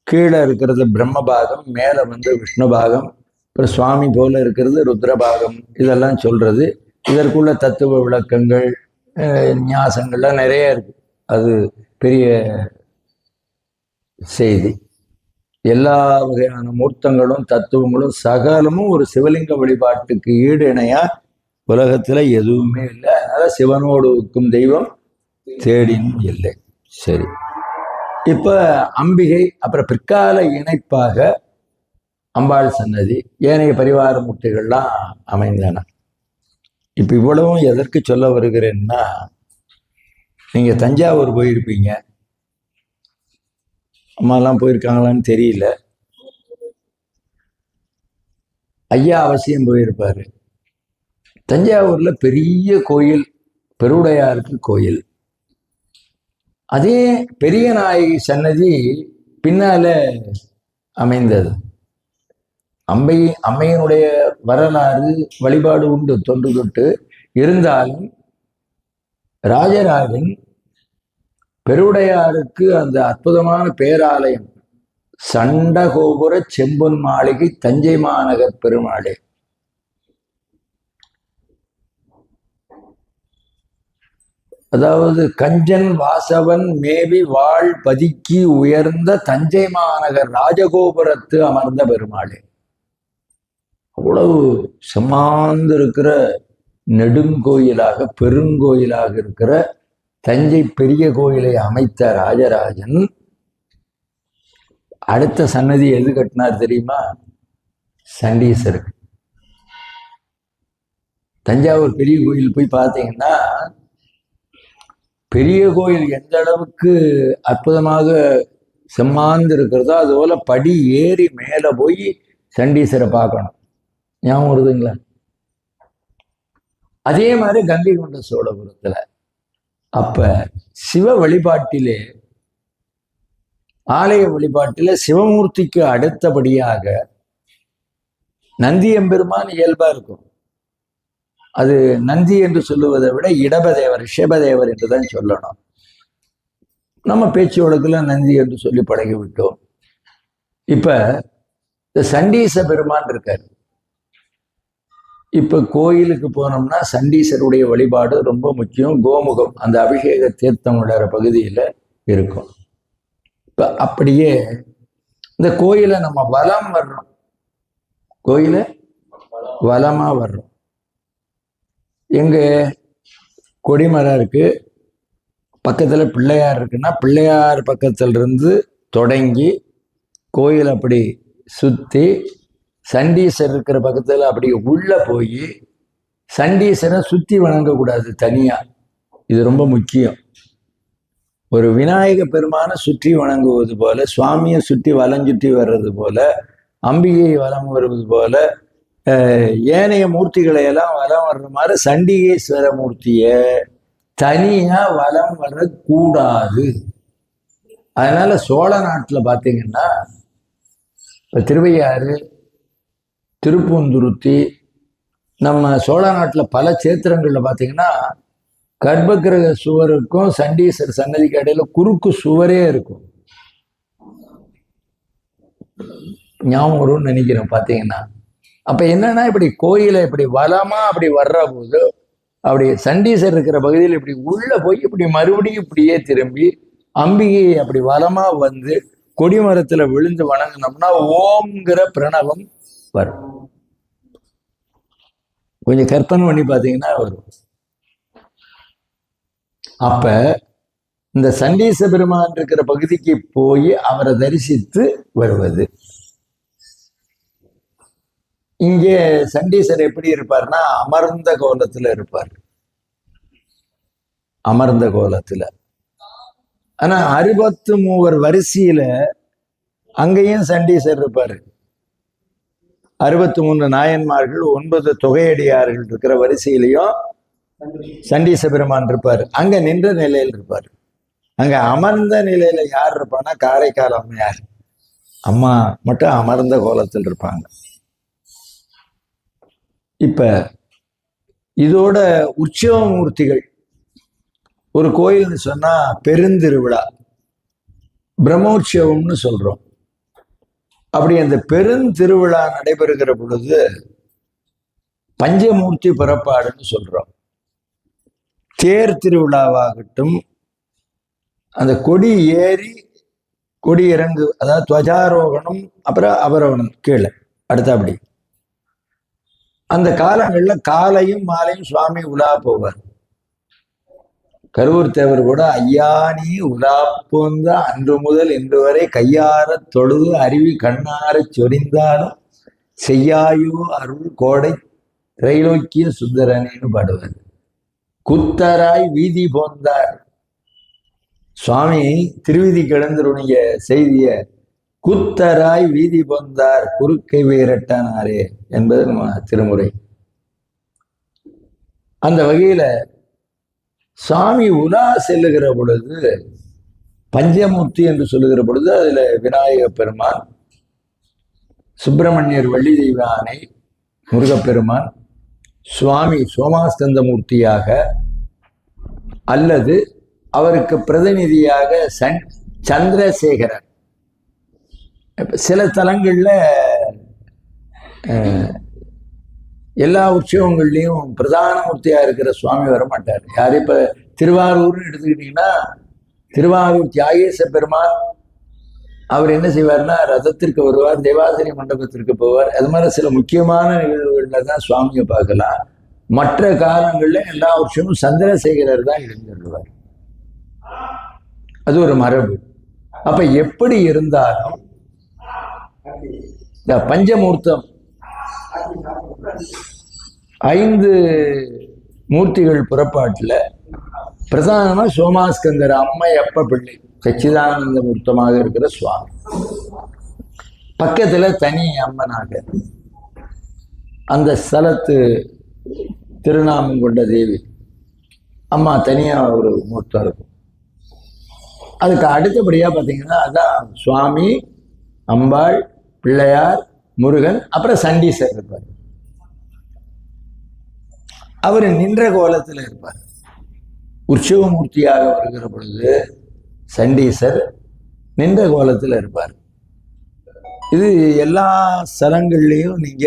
S1: கீழே இருக்கிறது பிரம்மபாகம், மேல விஷ்ணு பாகம், அப்புறம் சுவாமி போல இருக்கிறது ருத்ரபாகம். இதெல்லாம் சொல்றது. இதற்குள்ள தத்துவ விளக்கங்கள், நியாசங்கள்லாம் நிறைய இருக்கு. அது பெரிய செய்தி. எல்லா வகையான மூர்த்தங்களும் தத்துவங்களும் சகலமும் ஒரு சிவலிங்க வழிபாட்டுக்கு ஈடு இணையா உலகத்துல எதுவுமே இல்லை. அதனால சிவனோடு இருக்கும் தெய்வம் தேடினும் இல்லை. சரி, இப்ப அம்பிகை, அப்புறம் பிற்கால இணைப்பாக அம்பாள் சன்னதி, ஏனைய பரிவார மூர்த்திகள்லாம் அமைந்தன. இப்ப இவ்வளவும் எதற்கு சொல்ல வருகிறேன்னா, நீங்க தஞ்சாவூர் போயிருப்பீங்க, அம்மாலாம் போயிருக்காங்களான்னு தெரியல. ஐயா அவசியம் போயிருப்பாரு. தஞ்சாவூர்ல பெரிய கோயில், பெருவுடையாருக்கு கோயில். அதே பெரிய நாயகி சன்னதி பின்னால அமைந்தது. அம்மையினுடைய வரலாறு வழிபாடு உண்டு தொன்று தொட்டு. இருந்தாலும் ராஜராஜன் பெருவுடையாருக்கு அந்த அற்புதமான பேராலயம் சண்டகோபுர செம்பொன் மாளிகை, தஞ்சை மாநகர் பெருமாளே, அதாவது கஞ்சன் வாசவன் மேவி வாழ் பதிக்கி உயர்ந்த தஞ்சை மாநகர் ராஜகோபுரத்து அமர்ந்த பெருமாளே, அவ்வளவு செம்மாந்து இருக்கிற நெடுங்கோயிலாக பெருங்கோயிலாக இருக்கிற தஞ்சை பெரிய கோயிலை அமைத்த ராஜராஜன் அடுத்த சன்னதி எது கட்டினார் தெரியுமா? சண்டீசருக்கு. தஞ்சாவூர் பெரிய கோயில் போய் பார்த்தீங்கன்னா, பெரிய கோயில் எந்த அளவுக்கு அற்புதமாக செம்மாந்து இருக்கிறதோ அதுபோல படி ஏறி மேல போய் சண்டீசரை பார்க்கணும். ஞாபகம் வருதுங்களா? அதே மாதிரி கங்கை கொண்ட சோழபுரத்துல. அப்ப சிவ வழிபாட்டிலே, ஆலய வழிபாட்டில சிவமூர்த்திக்கு அடுத்தபடியாக நந்தி எம்பெருமான் இயல்பா இருக்கும். அது நந்தி என்று சொல்லுவதை விட இடபதேவர், ரிஷபதேவர் என்றுதான் சொல்லணும். நம்ம பேச்சு வழக்குல நந்தி என்று சொல்லி பழகி விட்டோம். இப்ப இந்த சண்டீச பெருமான் இருக்காரு. இப்ப கோயிலுக்கு போனோம்னா சண்டீசருடைய வழிபாடு ரொம்ப முக்கியம். கோமுகம், அந்த அபிஷேக தீர்த்தம் உள்ள பகுதியில இருக்கும். இப்ப அப்படியே இந்த கோயிலை நம்ம வலம் வர்றோம், கோயில வலமா வர்றோம். எங்க கொடிமரம் இருக்கு, பக்கத்துல பிள்ளையார் இருக்குன்னா பிள்ளையார் பக்கத்துல இருந்து தொடங்கி கோயில் அப்படி சுத்தி சண்டீசர் இருக்கிற பக்கத்துல அப்படி உள்ள போய், சண்டீசரை சுத்தி வணங்கக்கூடாது தனியா. இது ரொம்ப முக்கியம். ஒரு விநாயக பெருமானை சுற்றி வணங்குவது போல, சுவாமியை சுற்றி வலஞ்சுற்றி வர்றது போல, அம்பிகையை வலம் வருவது போல, ஏனைய மூர்த்திகளை எல்லாம் வலம் வர்ற மாதிரி சண்டிகேஸ்வர மூர்த்திய தனியா வலம் வரக்கூடாது. அதனால சோழ நாட்டில் பார்த்தீங்கன்னா இப்போ திருவையாறு, திருப்பூந்துருத்தி, நம்ம சோழ நாட்டில் பல சேத்திரங்களில் பார்த்தீங்கன்னா கர்ப்பகிரக சுவருக்கும் சண்டீஸ்வரர் சன்னதிக்கு இடையில குறுக்கு சுவரே இருக்கும். ஞாபகம் வரும்னு நினைக்கிறேன் பார்த்தீங்கன்னா. அப்ப என்னன்னா, இப்படி கோயிலை இப்படி வளமா அப்படி வர்ற போது அப்படி சண்டீசர் இருக்கிற பகுதியில் இப்படி உள்ள போய் இப்படி மறுபடியும் இப்படியே திரும்பி அம்பிகையை அப்படி வளமா வந்து கொடிமரத்துல விழுந்து வணங்கினோம்னா ஓம்ங்கிற பிரணவம் வரும். கொஞ்சம் கற்பனை பண்ணி பார்த்தீங்கன்னா வரும். அப்ப இந்த சண்டீச பெருமான் இருக்கிற பகுதிக்கு போய் அவரை தரிசித்து வருவது. இங்கே சண்டீசர் எப்படி இருப்பார்னா அமர்ந்த கோலத்துல இருப்பார். அமர்ந்த கோலத்துல. ஆனா 63 வரிசையில அங்கேயும் சண்டீசர் இருப்பாரு. 63 நாயன்மார்கள் 9 தொகையடியார்கள் இருக்கிற வரிசையிலையும் சண்டீச பெருமான் இருப்பார். அங்க நின்ற நிலையில் இருப்பார். அங்க அமர்ந்த நிலையில யார் இருப்பான்னா காரைக்கால் அம்மையார் அம்மா மட்டும் அமர்ந்த கோலத்தில் இருப்பாங்க. இப்ப இதோட உற்சவ மூர்த்திகள் ஒரு கோயில்னு சொன்னா பெருந்திருவிழா, பிரம்மோற்சவம்னு சொல்றோம். அப்படி அந்த பெருந்திருவிழா நடைபெறுகிற பொழுது பஞ்சமூர்த்தி புறப்பாடுன்னு சொல்றோம். தேர் திருவிழாவாகட்டும், அந்த கொடி ஏறி கொடி இறங்கு, அதாவது துவஜாரோகணம், அப்புறம் அவரோகணம் கீழே அடுத்தபடி அந்த காலங்களில் காலையும் மாலையும் சுவாமி உலா போவார். கருவூர் தேவர் கூட ஐயானி உலா போந்த அன்று முதல் இன்று வரை கையார தொழுது அருவி கண்ணார சொரிந்தாலும் செய்யாயோ அருள் கோடை திரைலோக்கிய சுந்தரனேன்னு பாடுவார். குத்தராய் வீதி போந்தார். சுவாமி திருவிதி கிடந்தருடைய செய்திய குத்தராய் வீதி போந்தார் குறுக்கை வீரட்டானாரே என்பது நம்ம திருமுறை. அந்த வகையில சுவாமி உலா செல்லுகிற பொழுது பஞ்சமூர்த்தி என்று சொல்லுகிற பொழுது அதுல விநாயக பெருமான், சுப்பிரமணியர் வள்ளி தெய்வ ஆணை, முருகப்பெருமான், சுவாமி சோமாஸ்கந்த மூர்த்தியாக அல்லது அவருக்கு பிரதிநிதியாக சந்திரசேகரன். சில தலங்கள்ல எல்லா உற்சவங்கள்லையும் பிரதான மூர்த்தியா இருக்கிற சுவாமி வரமாட்டார். யாரு இப்ப திருவாரூர்னு எடுத்துக்கிட்டீங்கன்னா திருவாரூர் தியாகேச பெருமான் அவர் என்ன செய்வார்னா ரதத்திற்கு வருவார், தேவாசிரி மண்டபத்திற்கு போவார். அது மாதிரி சில முக்கியமான நிகழ்வுகள்ல தான் சுவாமியை பார்க்கலாம். மற்ற காலங்கள்ல எல்லா வருஷமும் சந்திரசேகரர் தான் எழுந்துள்ளார். அது ஒரு மரபு. அப்ப எப்படி இருந்தாலும் இந்த பஞ்சமூர்த்தம் 5 மூர்த்திகள் புறப்பாட்டுல பிரதானமா சோமாஸ்கந்தர் அம்மையப்ப பிள்ளை சச்சிதானந்த மூர்த்தமாக இருக்கிற சுவாமி, பக்கத்துல தனி அம்மனாக அந்த ஸ்தலத்து திருநாமம் கொண்ட தேவி அம்மா தனியா ஒரு மூர்த்தம் இருக்கும். அதுக்கு அடுத்தபடியா பார்த்தீங்கன்னா அதான் சுவாமி, அம்பாள், பிள்ளையார், முருகன், அப்புறம் சண்டீசர் இருப்பார். அவர் நின்ற கோலத்தில் இருப்பார். உற்சவமூர்த்தியாக வருகிற பொழுது சண்டீசர் நின்ற கோலத்தில் இருப்பார். இது எல்லா ஸ்தலங்கள்லையும் நீங்க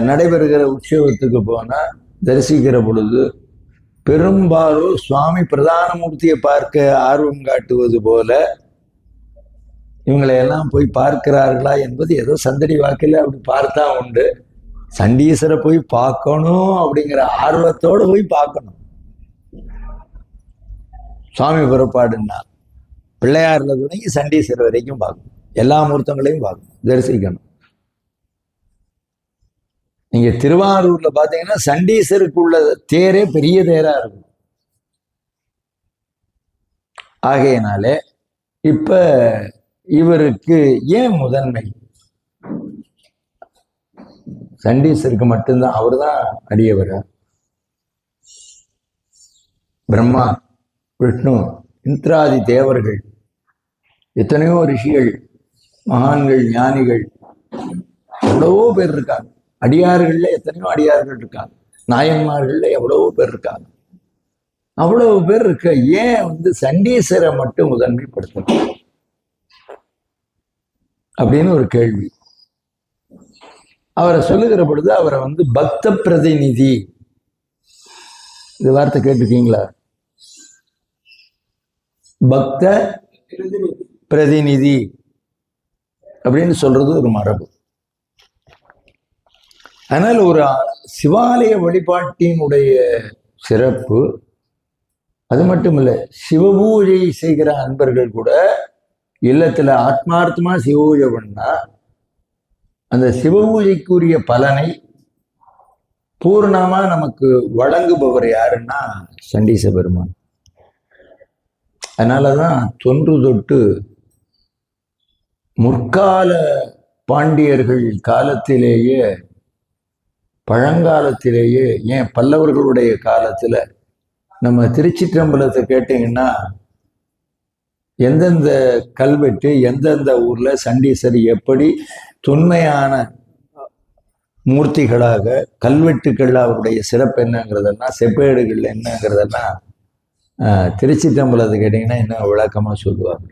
S1: நடைபெறுகிற உற்சவத்துக்கு போனா தரிசிக்கிற பொழுது பெரும்பாலும் சுவாமி பிரதான மூர்த்தியை பார்க்க ஆர்வம் காட்டுவது போல இவங்களை எல்லாம் போய் பார்க்கிறார்களா என்பது ஏதோ சந்தடி வாக்கில் அப்படி பார்த்தா உண்டு. சண்டீசரை போய் பார்க்கணும் அப்படிங்கிற ஆர்வத்தோடு போய் பார்க்கணும். சுவாமி புறப்பாடுன்னா பிள்ளையார்ல தொடங்கி சண்டீசர் வரைக்கும் பார்க்கணும். எல்லா மூர்த்தங்களையும் பார்க்கணும், தரிசிக்கணும். நீங்க திருவாரூர்ல பாத்தீங்கன்னா சண்டீசருக்கு உள்ள தேரே பெரிய தேரா இருக்கும். ஆகையினாலே இப்ப இவருக்கு ஏன் முதன்மை? சண்டீசருக்கு மட்டும்தான், அவர் தான் அடியவர். பிரம்மா, விஷ்ணு, இந்திராதி தேவர்கள், எத்தனையோ ரிஷிகள், மகான்கள், ஞானிகள், எவ்வளவோ பேர் இருக்காங்க. அடியார்கள்ல எத்தனையோ அடியார்கள் இருக்காங்க. நாயன்மார்கள்ல எவ்வளவோ பேர் இருக்காங்க. அவ்வளவு பேர் இருக்க ஏன் சண்டீசரை மட்டும் முதன்மைப்படுத்தணும் அப்படின்னு ஒரு கேள்வி. அவரை சொல்லுகிற பொழுது அவரை பக்த பிரதிநிதி, இது வார்த்தை கேட்டிருக்கீங்களா? பக்த பிரதிநிதி அப்படின்னு சொல்றது ஒரு மரபு. அதனால ஒரு சிவாலய வழிபாட்டினுடைய சிறப்பு அது மட்டும் இல்லை, சிவபூஜை செய்கிற அன்பர்கள் கூட இல்லத்துல ஆத்மார்த்தமா சிவபூஜை பண்ணா அந்த சிவபூஜைக்குரிய பலனை பூர்ணமா நமக்கு வழங்குபவர் யாருன்னா சண்டீச பெருமான். அதனாலதான் தொன்று தொட்டு முற்கால பாண்டியர்கள் காலத்திலேயே, பழங்காலத்திலேயே, ஏன் பல்லவர்களுடைய காலத்துல நம்ம திருச்சிற்றம்பலத்தை கேட்டீங்கன்னா எந்தெந்த கல்வெட்டு எந்தெந்த ஊர்ல சண்டீசர் எப்படி தொன்மையான மூர்த்திகளாக, கல்வெட்டுகள் அவருடைய சிறப்பு என்னங்கிறதெல்லாம், செப்பேடுகள் என்னங்கிறதெல்லாம் திருச்சிற்றம்பலத்தை கேட்டீங்கன்னா இன்னும் விளக்கமா சொல்லுவாங்க.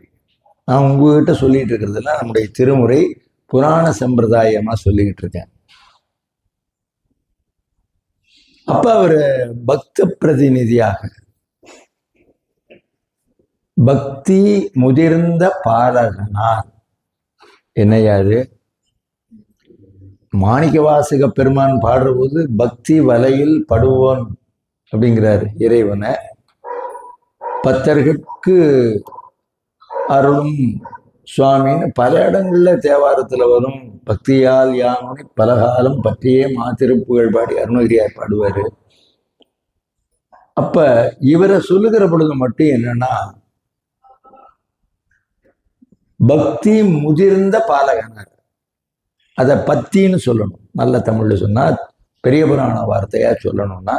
S1: நான் உங்ககிட்ட சொல்லிட்டு இருக்கிறதெல்லாம் நம்முடைய திருமுறை புராண சம்பிரதாயமா சொல்லிக்கிட்டு இருக்கேன். அப்ப அவரு பக்த பிரதிநிதியாக, பக்தி முதிர்ந்த பாலகனார். என்னையாது மாணிக்கவாசக பெருமான் பாடுற போது பக்தி வலையில் படுவோன் அப்படிங்கிறார் இறைவனை. பக்தர்களுக்கு அருளும் சுவாமின்னு பல இடங்கள்ல தேவாரத்துல வரும். பக்தியால் யாமுனை பலகாலம் பற்றியே மாத்திருப்புகள் பாடி அருணகிரியார் பாடுவாரு. அப்ப இவரை சொல்லுகிற பொழுது மட்டும் என்னன்னா பக்தி முதிர்ந்த பாலகனார். அதை பத்தின்னு சொல்லணும். நல்ல தமிழ்ல சொன்னா, பெரிய புராண வார்த்தையா சொல்லணும்னா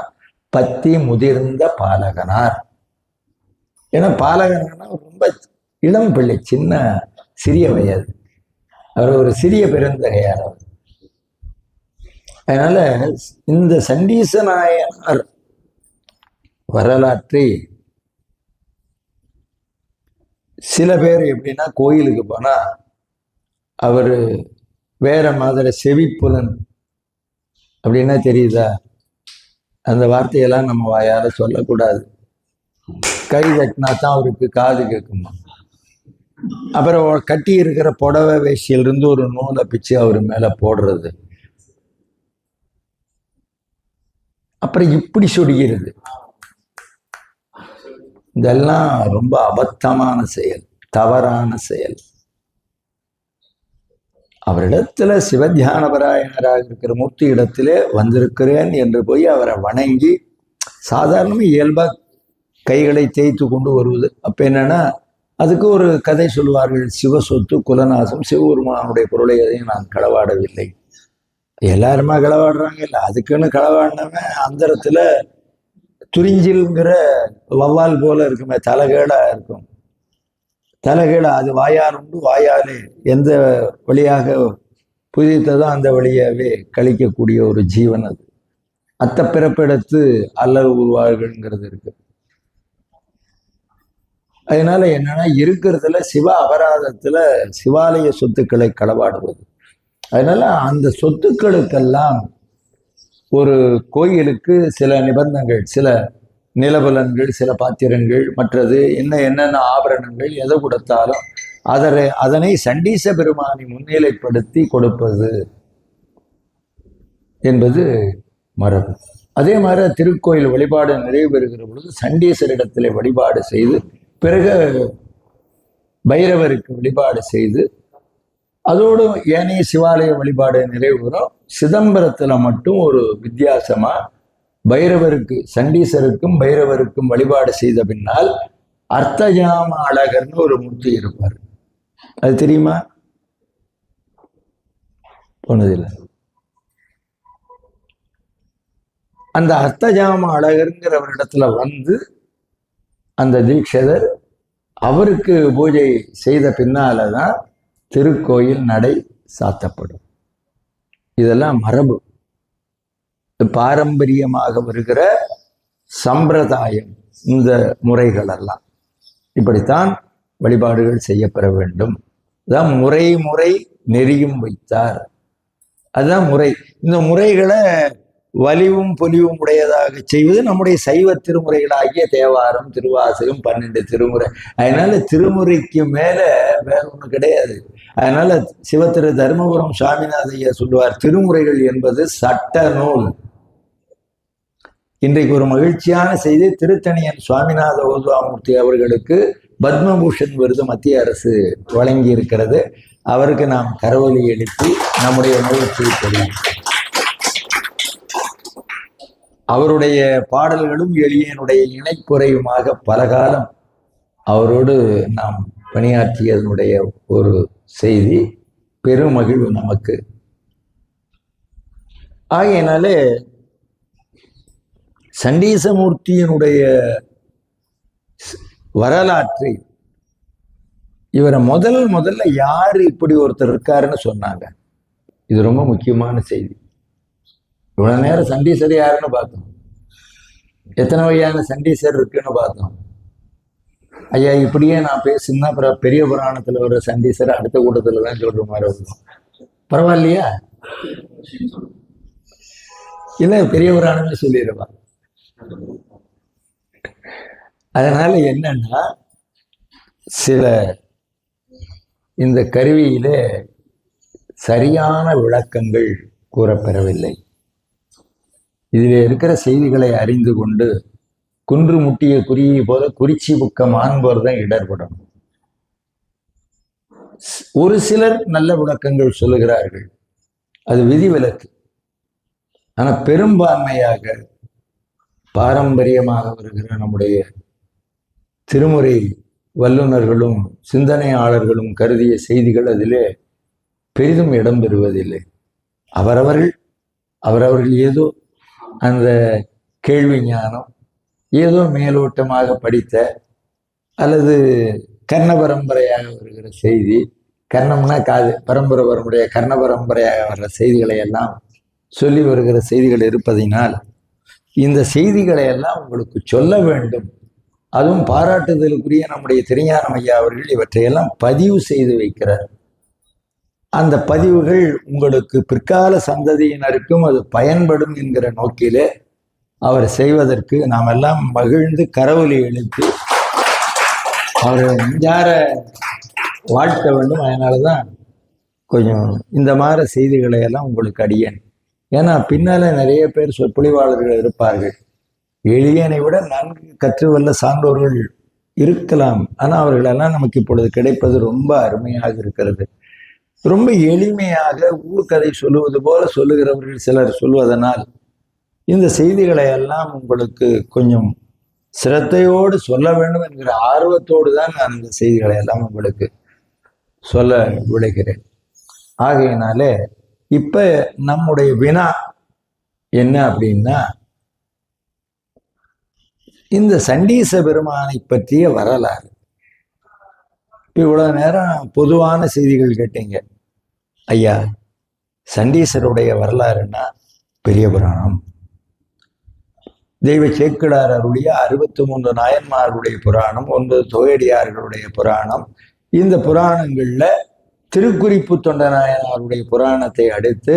S1: பத்தி முதிர்ந்த பாலகனார். ஏன்னா பாலகனா ரொம்ப இளம் பிள்ளை, சின்ன சிறிய வயது, அவர் ஒரு சிறிய பெருந்தகையார். அதனால இந்த சண்டீச நாயனார் வரலாற்றை சில பேர் எப்படின்னா, கோயிலுக்கு போனா அவரு வேற மாதிரி செவிப்புலன் அப்படின்னா தெரியுதா, அந்த வார்த்தையெல்லாம் நம்ம வாயால சொல்லக்கூடாது. கை தட்டினா தான் அவருக்கு காது கேட்குமா. அப்புறம் கட்டி இருக்கிற புடவை வேஷ்டியிலிருந்து ஒரு நூலை பிச்சு அவர் மேல போடுறது, அப்புறம் இப்படி சொடுகிறது, இதெல்லாம் ரொம்ப அபத்தமான செயல், தவறான செயல். அவரிடத்துல சிவத்தியானபராயணராக இருக்கிற மூர்த்தி இடத்திலே வந்திருக்கிறேன் என்று போய் அவரை வணங்கி சாதாரணமாக இயல்பா கைகளை தேய்த்து கொண்டு வருவது. அப்ப என்னன்னா அதுக்கு ஒரு கதை சொல்லுவார்கள், சிவ சொத்து குலநாசம், சிவபெருமானுடைய பொருளை எதையும் நான் களவாடவில்லை. எல்லாருமா களவாடுறாங்க, இல்லை அதுக்குன்னு களவாடினவன் அந்தரத்துல துரிஞ்சில்ங்கிற வவ்வால் போல இருக்குமே, தலைகேடா இருக்கும். தலைகீழ அது வாயால் உண்டு, வாயாலே எந்த வழியாக புதித்ததோ அந்த வழியாவே கழிக்கக்கூடிய ஒரு ஜீவன் அது. அத்த பிறப்பெடுத்து அல்லல் உருவார்கள்ங்கிறது இருக்கு. அதனால என்னன்னா இருக்கிறதுல சிவ அபராதத்துல சிவாலய சொத்துக்களை களவாடுவது. அதனால அந்த சொத்துக்களுக்கெல்லாம் ஒரு கோயிலுக்கு சில நிபந்தனைகள், சில நிலபலன்கள், சில பாத்திரங்கள், மற்றது என்னென்ன ஆபரணங்கள் எதை கொடுத்தாலும் அதனை சண்டீச பெருமானை முன்னிலைப்படுத்தி கொடுப்பது என்பது மரபு. அதே மாதிரி திருக்கோயில் வழிபாடு நிறைவு பெறுகிற பொழுது சண்டீசரிடத்திலே வழிபாடு செய்து பிறகு பைரவருக்கு வழிபாடு செய்து அதோடு ஏனைய சிவாலய வழிபாடு நிறைவு பெறும். சிதம்பரத்துல மட்டும் ஒரு வித்தியாசமா பைரவருக்கு, சண்டீசருக்கும் பைரவருக்கும் வழிபாடு செய்த பின்னால் அர்த்தஜாம அழகர்னு ஒரு மூர்த்தி இருப்பார். அது தெரியுமா? போனதில்லை. அந்த அர்த்தஜாம அழகருங்கிறவரிடத்துல வந்து அந்த தீட்சிதர் அவருக்கு பூஜை செய்த பின்னாலதான் திருக்கோயில் நடை சாத்தப்படும். இதெல்லாம் மரபு, பாரம்பரியமாக வருகிற சம்பிரதாயம். இந்த முறைகள் எல்லாம் இப்படித்தான் வழிபாடுகள் செய்யப்பெற வேண்டும். அதான் முறை நெறியும் வைத்தார். அதுதான் முறை. இந்த முறைகளை வலிவும் பொலிவும் உடையதாக செய்வது நம்முடைய சைவ திருமுறைகளாகிய தேவாரம், திருவாசகம், 12 திருமுறை. அதனால திருமுறைக்கு மேல வேற ஒண்ணு கிடையாது. அதனால சிவத்திரு தர்மபுரம் சுவாமிநாதையா சொல்லுவார், திருமுறைகள் என்பது சட்ட நூல். இன்றைக்கு ஒரு மகிழ்ச்சியான செய்தி, திருத்தணியன் சுவாமிநாத ஓதுவாமூர்த்தி அவர்களுக்கு பத்மபூஷன் விருது மத்திய அரசு வழங்கி இருக்கிறது. அவருக்கு நாம் கரவொலி எழுப்பி நம்முடைய மகிழ்ச்சியை தெரியும். அவருடைய பாடல்களும் எளியனுடைய இணைக்குறையுமாக பல காலம் அவரோடு நாம் பணியாற்றியதனுடைய ஒரு செய்தி, பெருமகிழ்வு நமக்கு. ஆகையினாலே சண்டீசமூர்த்தியினுடைய வரலாற்றை இவரை முதல்ல யாரு இப்படி ஒருத்தர் இருக்காருன்னு சொன்னாங்க. இது ரொம்ப முக்கியமான செய்தி. இவ்வளவு நேரம் சண்டீசர் யாருன்னு பார்த்தோம், எத்தனை வகையான சண்டீசர் இருக்குன்னு பார்த்தோம். ஐயா இப்படியே நான் பேசுனா அப்புறம் பெரிய புராணத்துல வர சண்டீசர் அடுத்த கூட்டத்துல தான் சொல்ற மாதிரி இருக்கும். பரவாயில்லையா? இல்ல பெரிய புராணமே சொல்லிடுவா. அதனால என்னன்னா, சில இந்த கருவியிலே சரியான விளக்கங்கள் கூறப்பெறவில்லை. இதில் இருக்கிற செய்திகளை அறிந்து கொண்டு குன்று முட்டிய குறியை போல குறிச்சி புக்கம் ஆண்போர் தான் இடர்படும். ஒரு சிலர் நல்ல விளக்கங்கள் சொல்லுகிறார்கள், அது விதிவிலக்கு. ஆனா பெரும்பான்மையாக பாரம்பரியமாக வருகிற நம்முடைய திருமுறை வல்லுநர்களும் சிந்தனையாளர்களும் கருதிய செய்திகள் அதிலே பெரிதும் இடம்பெறுவதில்லை. அவரவர்கள் ஏதோ அந்த கேள்வி ஞானம், ஏதோ மேலோட்டமாக படித்த அல்லது கர்ண பரம்பரையாக வருகிற செய்தி, கர்ணம்னா காது, பரம்பரை கர்ண பரம்பரையாக வர்ற செய்திகளை எல்லாம் சொல்லி வருகிற செய்திகள் இருப்பதினால் இந்த செய்திகளை எல்லாம் உங்களுக்கு சொல்ல வேண்டும். அதுவும் பாராட்டுதலுக்குரிய நம்முடைய திருஞானம் ஐயா அவர்கள் இவற்றையெல்லாம் பதிவு செய்து வைக்கிறார். அந்த பதிவுகள் உங்களுக்கு பிற்கால சந்ததியினருக்கும் அது பயன்படும் என்கிற நோக்கிலே அவர் செய்வதற்கு நாம் எல்லாம் மகிழ்ந்து கரவொலி எழுப்பி அவரை நெஞ்சார வாழ்த்த வேண்டும். அதனாலதான் கொஞ்சம் இந்த மாதிரி செய்திகளை எல்லாம் உங்களுக்கு அடியேன். ஏன்னா பின்னால நிறைய பேர் சொற்பொழிவாளர்கள் இருப்பார்கள், எளியனை விட நன்கு கற்றுவல்ல சான்றோர்கள் இருக்கலாம். ஆனா அவர்களெல்லாம் நமக்கு இப்பொழுது கிடைப்பது ரொம்ப அருமையாக இருக்கிறது. ரொம்ப எளிமையாக ஊர்க்கதை சொல்லுவது போல சொல்லுகிறவர்கள் சிலர் சொல்வதனால் இந்த செய்திகளை எல்லாம் உங்களுக்கு கொஞ்சம் சிரத்தையோடு சொல்ல வேண்டும் என்கிற ஆர்வத்தோடு தான் நான் இந்த செய்திகளை எல்லாம் உங்களுக்கு சொல்ல விளைகிறேன். ஆகையினாலே இப்ப நம்முடைய வினா என்ன அப்படின்னா, இந்த சண்டீச பெருமானை பற்றிய வரலாறு. இவ்வளவு நேரம் பொதுவான செய்திகள் கேட்டீங்க. ஐயா, சண்டீசருடைய வரலாறுன்னா பெரிய புராணம், தெய்வ சேக்கிழார் அருளிய 63 நாயன்மார்களுடைய புராணம், 9 தொகையடியார்களுடைய புராணம். இந்த புராணங்கள்ல திருக்குறிப்பு தொண்ட நாயனாருடைய புராணத்தை அடுத்து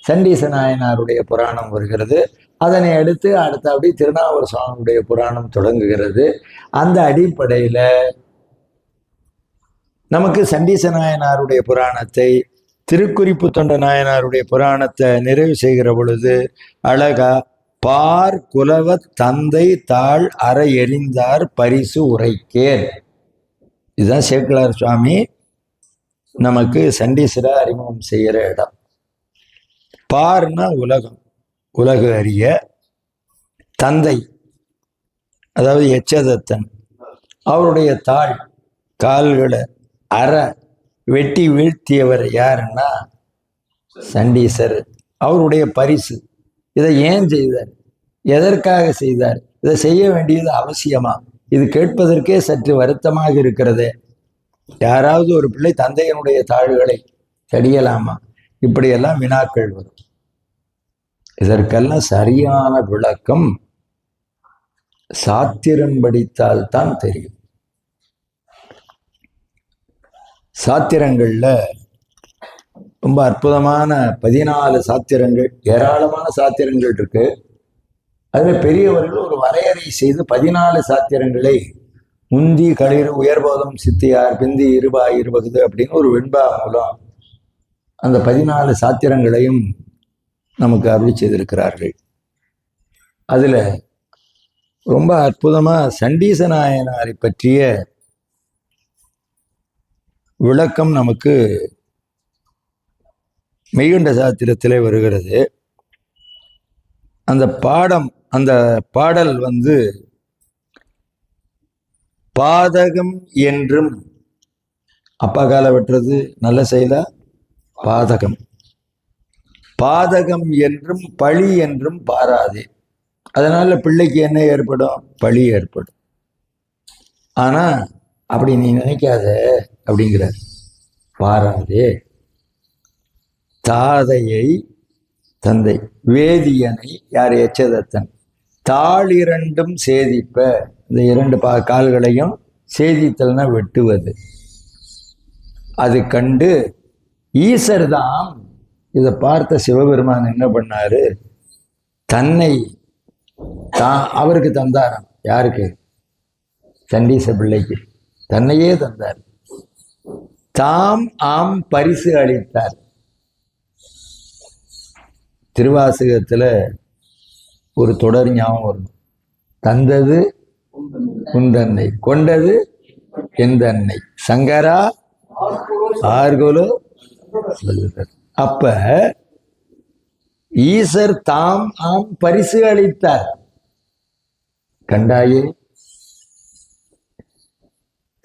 S1: சண்டீச நாயனாருடைய புராணம் வருகிறது. அதனை அடுத்து அடுத்தபடி திருநாவூர் சுவாமியுடைய புராணம் தொடங்குகிறது. அந்த அடிப்படையில நமக்கு சண்டீச நாயனாருடைய புராணத்தை, திருக்குறிப்பு தொண்ட நாயனாருடைய புராணத்தை நிறைவு செய்கிற பொழுது அழகா பார் குலவ தந்தை தாழ் அற எறிந்தார் பரிசு உரைக்கேன். இதுதான் சேக்கிழார் சுவாமி நமக்கு சண்டீசரை அறிமுகம் செய்கிற இடம். பார்னா உலகம், உலகு அறிய, தந்தை அதாவது எச்சதத்தன், அவருடைய கால்களை வெட்டி வீழ்த்தியவர் யாருன்னா சண்டீசர். அவருடைய பரிசு. இதை ஏன் செய்தார், எதற்காக செய்தார், இதை செய்ய வேண்டியது அவசியமா? இது கேட்பதற்கே சற்று வருத்தமாக இருக்கிறது. யாராவது ஒரு பிள்ளை தந்தையனுடைய தாள்களை சடியலாமா? இப்படியெல்லாம் வினாக்கள் வரும். இதற்கெல்லாம் சரியான விளக்கம் சாத்திரம் படித்தால்தான் தெரியும். சாத்திரங்கள்ல ரொம்ப அற்புதமான 14 சாத்திரங்கள், ஏராளமான சாத்திரங்கள் இருக்கு. அதுல பெரியவர்கள் ஒரு வரையறை செய்து 14 சாத்திரங்களை முந்தி களிர் உயர்போதம் சித்தியார் பிந்தி இருபா இருபகுது அப்படின்னு ஒரு வெண்பா மூலம் அந்த 14 சாத்திரங்களையும் நமக்கு அருள் செய்திருக்கிறார்கள். அதுல ரொம்ப அற்புதமா சண்டீச நாயனாரை பற்றிய விளக்கம் நமக்கு மெய்கண்ட சாத்திரத்திலே வருகிறது. அந்த பாடல் பாதகம் என்றும், அப்பா கால வெட்டுறது நல்ல செயலா? பாதகம் என்றும் பழி என்றும் பாராதே. அதனால பிள்ளைக்கு என்ன ஏற்படும்? பழி ஏற்படும். ஆனா அப்படி நீ நினைக்காத அப்படிங்கிறார். பாராதே. தாதையை தந்தை வேதியனை யார்? எச்சதத்தன். தாளிரண்டும் சேதிப்ப. இந்த 2 கால்களையும் சேதித்தல்னா வெட்டுவது. அது கண்டு ஈசர் தான் இதை பார்த்த சிவபெருமான் என்ன பண்ணாரு? தன்னை அவருக்கு தந்தாராம். யாருக்கு? சண்டீச பிள்ளைக்கு தன்னையே தந்தார். தாம் ஆம் பரிசு அளித்தார். திருவாசகத்துல ஒரு தொடர் ஞாபகம் வரும். தந்தது உந்தன்னை, கொண்டது எந்தன்னை, சங்கரா ஆர்கோலோ. அப்ப ஈசர் தாம் ஆம் பரிசு அளித்தார். கண்டாயே,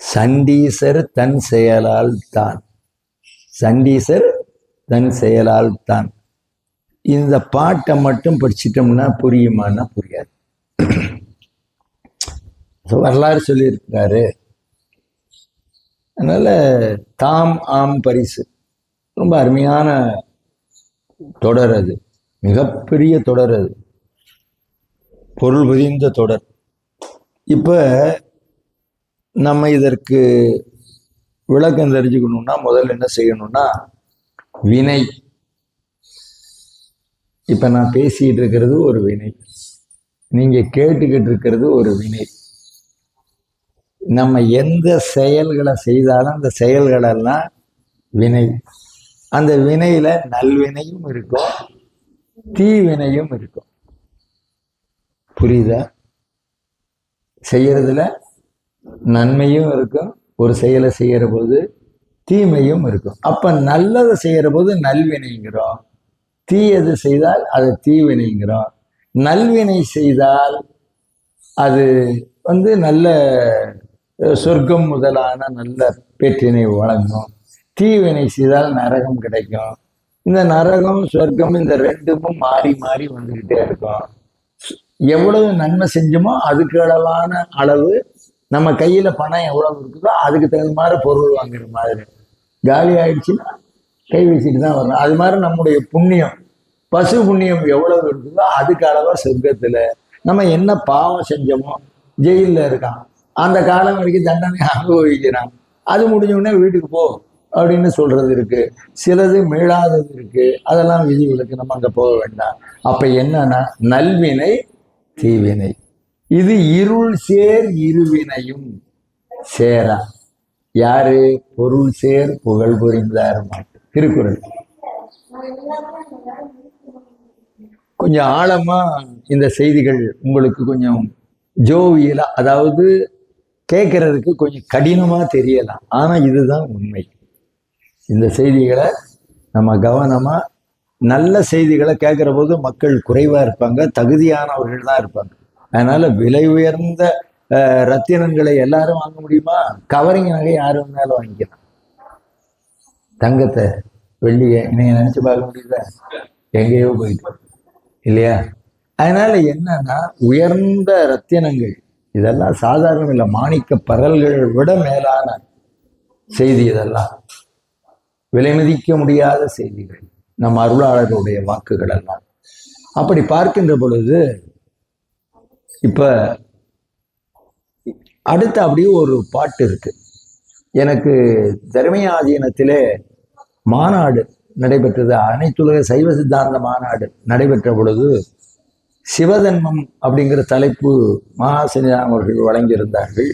S1: சண்டீசர் தன் செயலால் தான். சண்டீசர் தன் செயலால் தான். இந்த பாட்டை மட்டும் படிச்சிட்டோம்னா புரியுமான்னா புரியாது. வரலாறு சொல்லியிருக்கிறாரு. அதனால தாம் ஆம் பரிசு ரொம்ப அருமையான தொடர். அது மிகப்பெரிய தொடர். அது பொருள் புரிந்த தொடர். இப்ப நம்ம இதற்கு விளக்கம் தெரிஞ்சுக்கணும்னா முதல்ல என்ன செய்யணும்னா, வினை. இப்ப நான் பேசிட்டு இருக்கிறது ஒரு வினை, நீங்க கேட்டுக்கிட்டு இருக்கிறது ஒரு வினை. நம்ம எந்த செயல்களை செய்தாலும் அந்த செயல்களெல்லாம் வினை. அந்த வினையில நல்வினையும் இருக்கும், தீவினையும் இருக்கும். புரியுதா? செய்யறதுல நன்மையும் இருக்கும், ஒரு செயலை செய்யற போது தீமையும் இருக்கும். அப்ப நல்லதை செய்யற போது நல்வினைங்கிறோம், தீயது செய்தால் அது தீவினைங்கிறோம். நல்வினை செய்தால் அது நல்ல சொர்க்கம் முதலான நல்ல பேற்றினை வழங்கும். தீவினை செய்தால் நரகம் கிடைக்கும். இந்த நரகம் சொர்க்கம் இந்த ரெண்டுமும் மாறி மாறி வந்துகிட்டே இருக்கும். எவ்வளவு நன்மை செஞ்சோமோ அதுக்கு அளவான அளவு, நம்ம கையில பணம் எவ்வளவு இருக்குதோ அதுக்கு தகுந்த மாதிரி பொருள் வாங்குற மாதிரி. காலி ஆயிடுச்சுன்னா கை வச்சுட்டு தான் வரணும். அது மாதிரி நம்முடைய புண்ணியம், பசு புண்ணியம் எவ்வளவு இருக்குதோ அதுக்கு அளவா சொர்க்கத்துல. நம்ம என்ன பாவம் செஞ்சோமோ, ஜெயிலில் இருக்கான், அந்த காலம் வரைக்கும் தண்டனை அனுபவிக்கிறான், அது முடிஞ்ச உடனே வீட்டுக்கு போ அப்படின்னு சொல்றது இருக்கு. சிலது மீளாதது இருக்கு, அதெல்லாம் விதிவிலக்கு, நம்ம அங்க போக வேண்டாம். அப்ப என்னன்னா, நல்வினை தீவினை, இது இருள் சேர் இருவினையும் சேரா. யாரு? பொருள் சேர் புகழ் புரிந்தார் மாட்டு. திருக்குறள். கொஞ்சம் ஆழமா இந்த செய்திகள் உங்களுக்கு கொஞ்சம் ஜோவியலா, அதாவது கேட்கறதுக்கு கொஞ்சம் கடினமா தெரியலாம், ஆனா இதுதான் உண்மை. இந்த செய்திகளை நம்ம கவனமா, நல்ல செய்திகளை கேட்கிற போது மக்கள் குறைவா இருப்பாங்க, தகுதியானவர்கள் தான் இருப்பாங்க. அதனால விலை உயர்ந்த ரத்தினங்களை எல்லாரும் வாங்க முடியுமா? கவரிங் நகை யாரு வேணாலும் வாங்கிக்கலாம். தங்கத்தை வெள்ளியை நீங்க நினைச்சு பார்க்க முடியல, எங்கேயோ போயிட்டு இல்லையா? அதனால என்னன்னா உயர்ந்த ரத்தினங்கள் இதெல்லாம் சாதாரணம் இல்லை, மாணிக்க பரல்கள் விட மேலான செய்தி. இதெல்லாம் விலை மதிக்க முடியாத செய்திகள், நம் அருளாளருடைய வாக்குகள் எல்லாம். அப்படி பார்க்கின்ற பொழுது இப்ப அடுத்த அப்படியே ஒரு பாட்டு இருக்கு. எனக்கு தர்மயாதீனத்திலே மாநாடு நடைபெற்றது, அனைத்துலக சைவ சித்தாந்த மாநாடு நடைபெற்ற பொழுது சிவதன்மம் அப்படிங்கிற தலைப்பு மகாசன்னிதானம் அவர்கள் வழங்கியிருந்தார்கள்.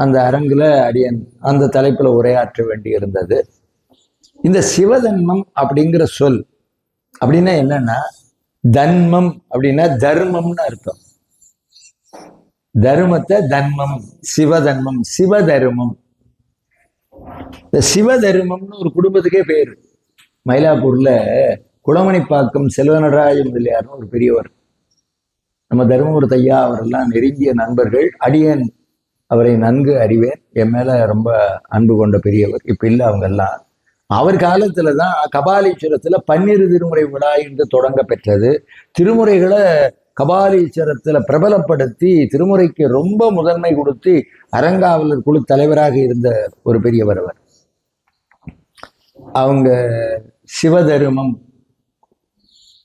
S1: அந்த அரங்குல அடியன் அந்த தலைப்புல உரையாற்ற வேண்டி இருந்தது. இந்த சிவதன்மம் அப்படிங்கிற சொல் அப்படின்னா என்னன்னா, தன்மம் அப்படின்னா தர்மம்னு அர்த்தம். தர்மத்தை தன்மம், சிவதன்மம், சிவதர்மம். இந்த சிவதர்மம்னு ஒரு குடும்பத்துக்கே பேரு. மயிலாப்பூர்ல குளமணிப்பாக்கம் செல்வநடராஜ முதலியார்னு ஒரு பெரியவர், நம்ம தர்மபுரத்து ஐயா அவரெல்லாம் நெருங்கிய நண்பர்கள். அடியன் அவரை நன்கு அறிவேன், என் மேல ரொம்ப அன்பு கொண்ட பெரியவர். இப்ப இல்லை அவங்க எல்லாம். அவர் காலத்துலதான் கபாலீஸ்வரத்துல 12 திருமுறை விழா என்று தொடங்க பெற்றது. திருமுறைகளை கபாலீஸ்வரத்துல பிரபலப்படுத்தி திருமுறைக்கு ரொம்ப முதன்மை கொடுத்து அறங்காவலர் குழு தலைவராக இருந்த ஒரு பெரியவர் அவர். அவங்க சிவதர்மம்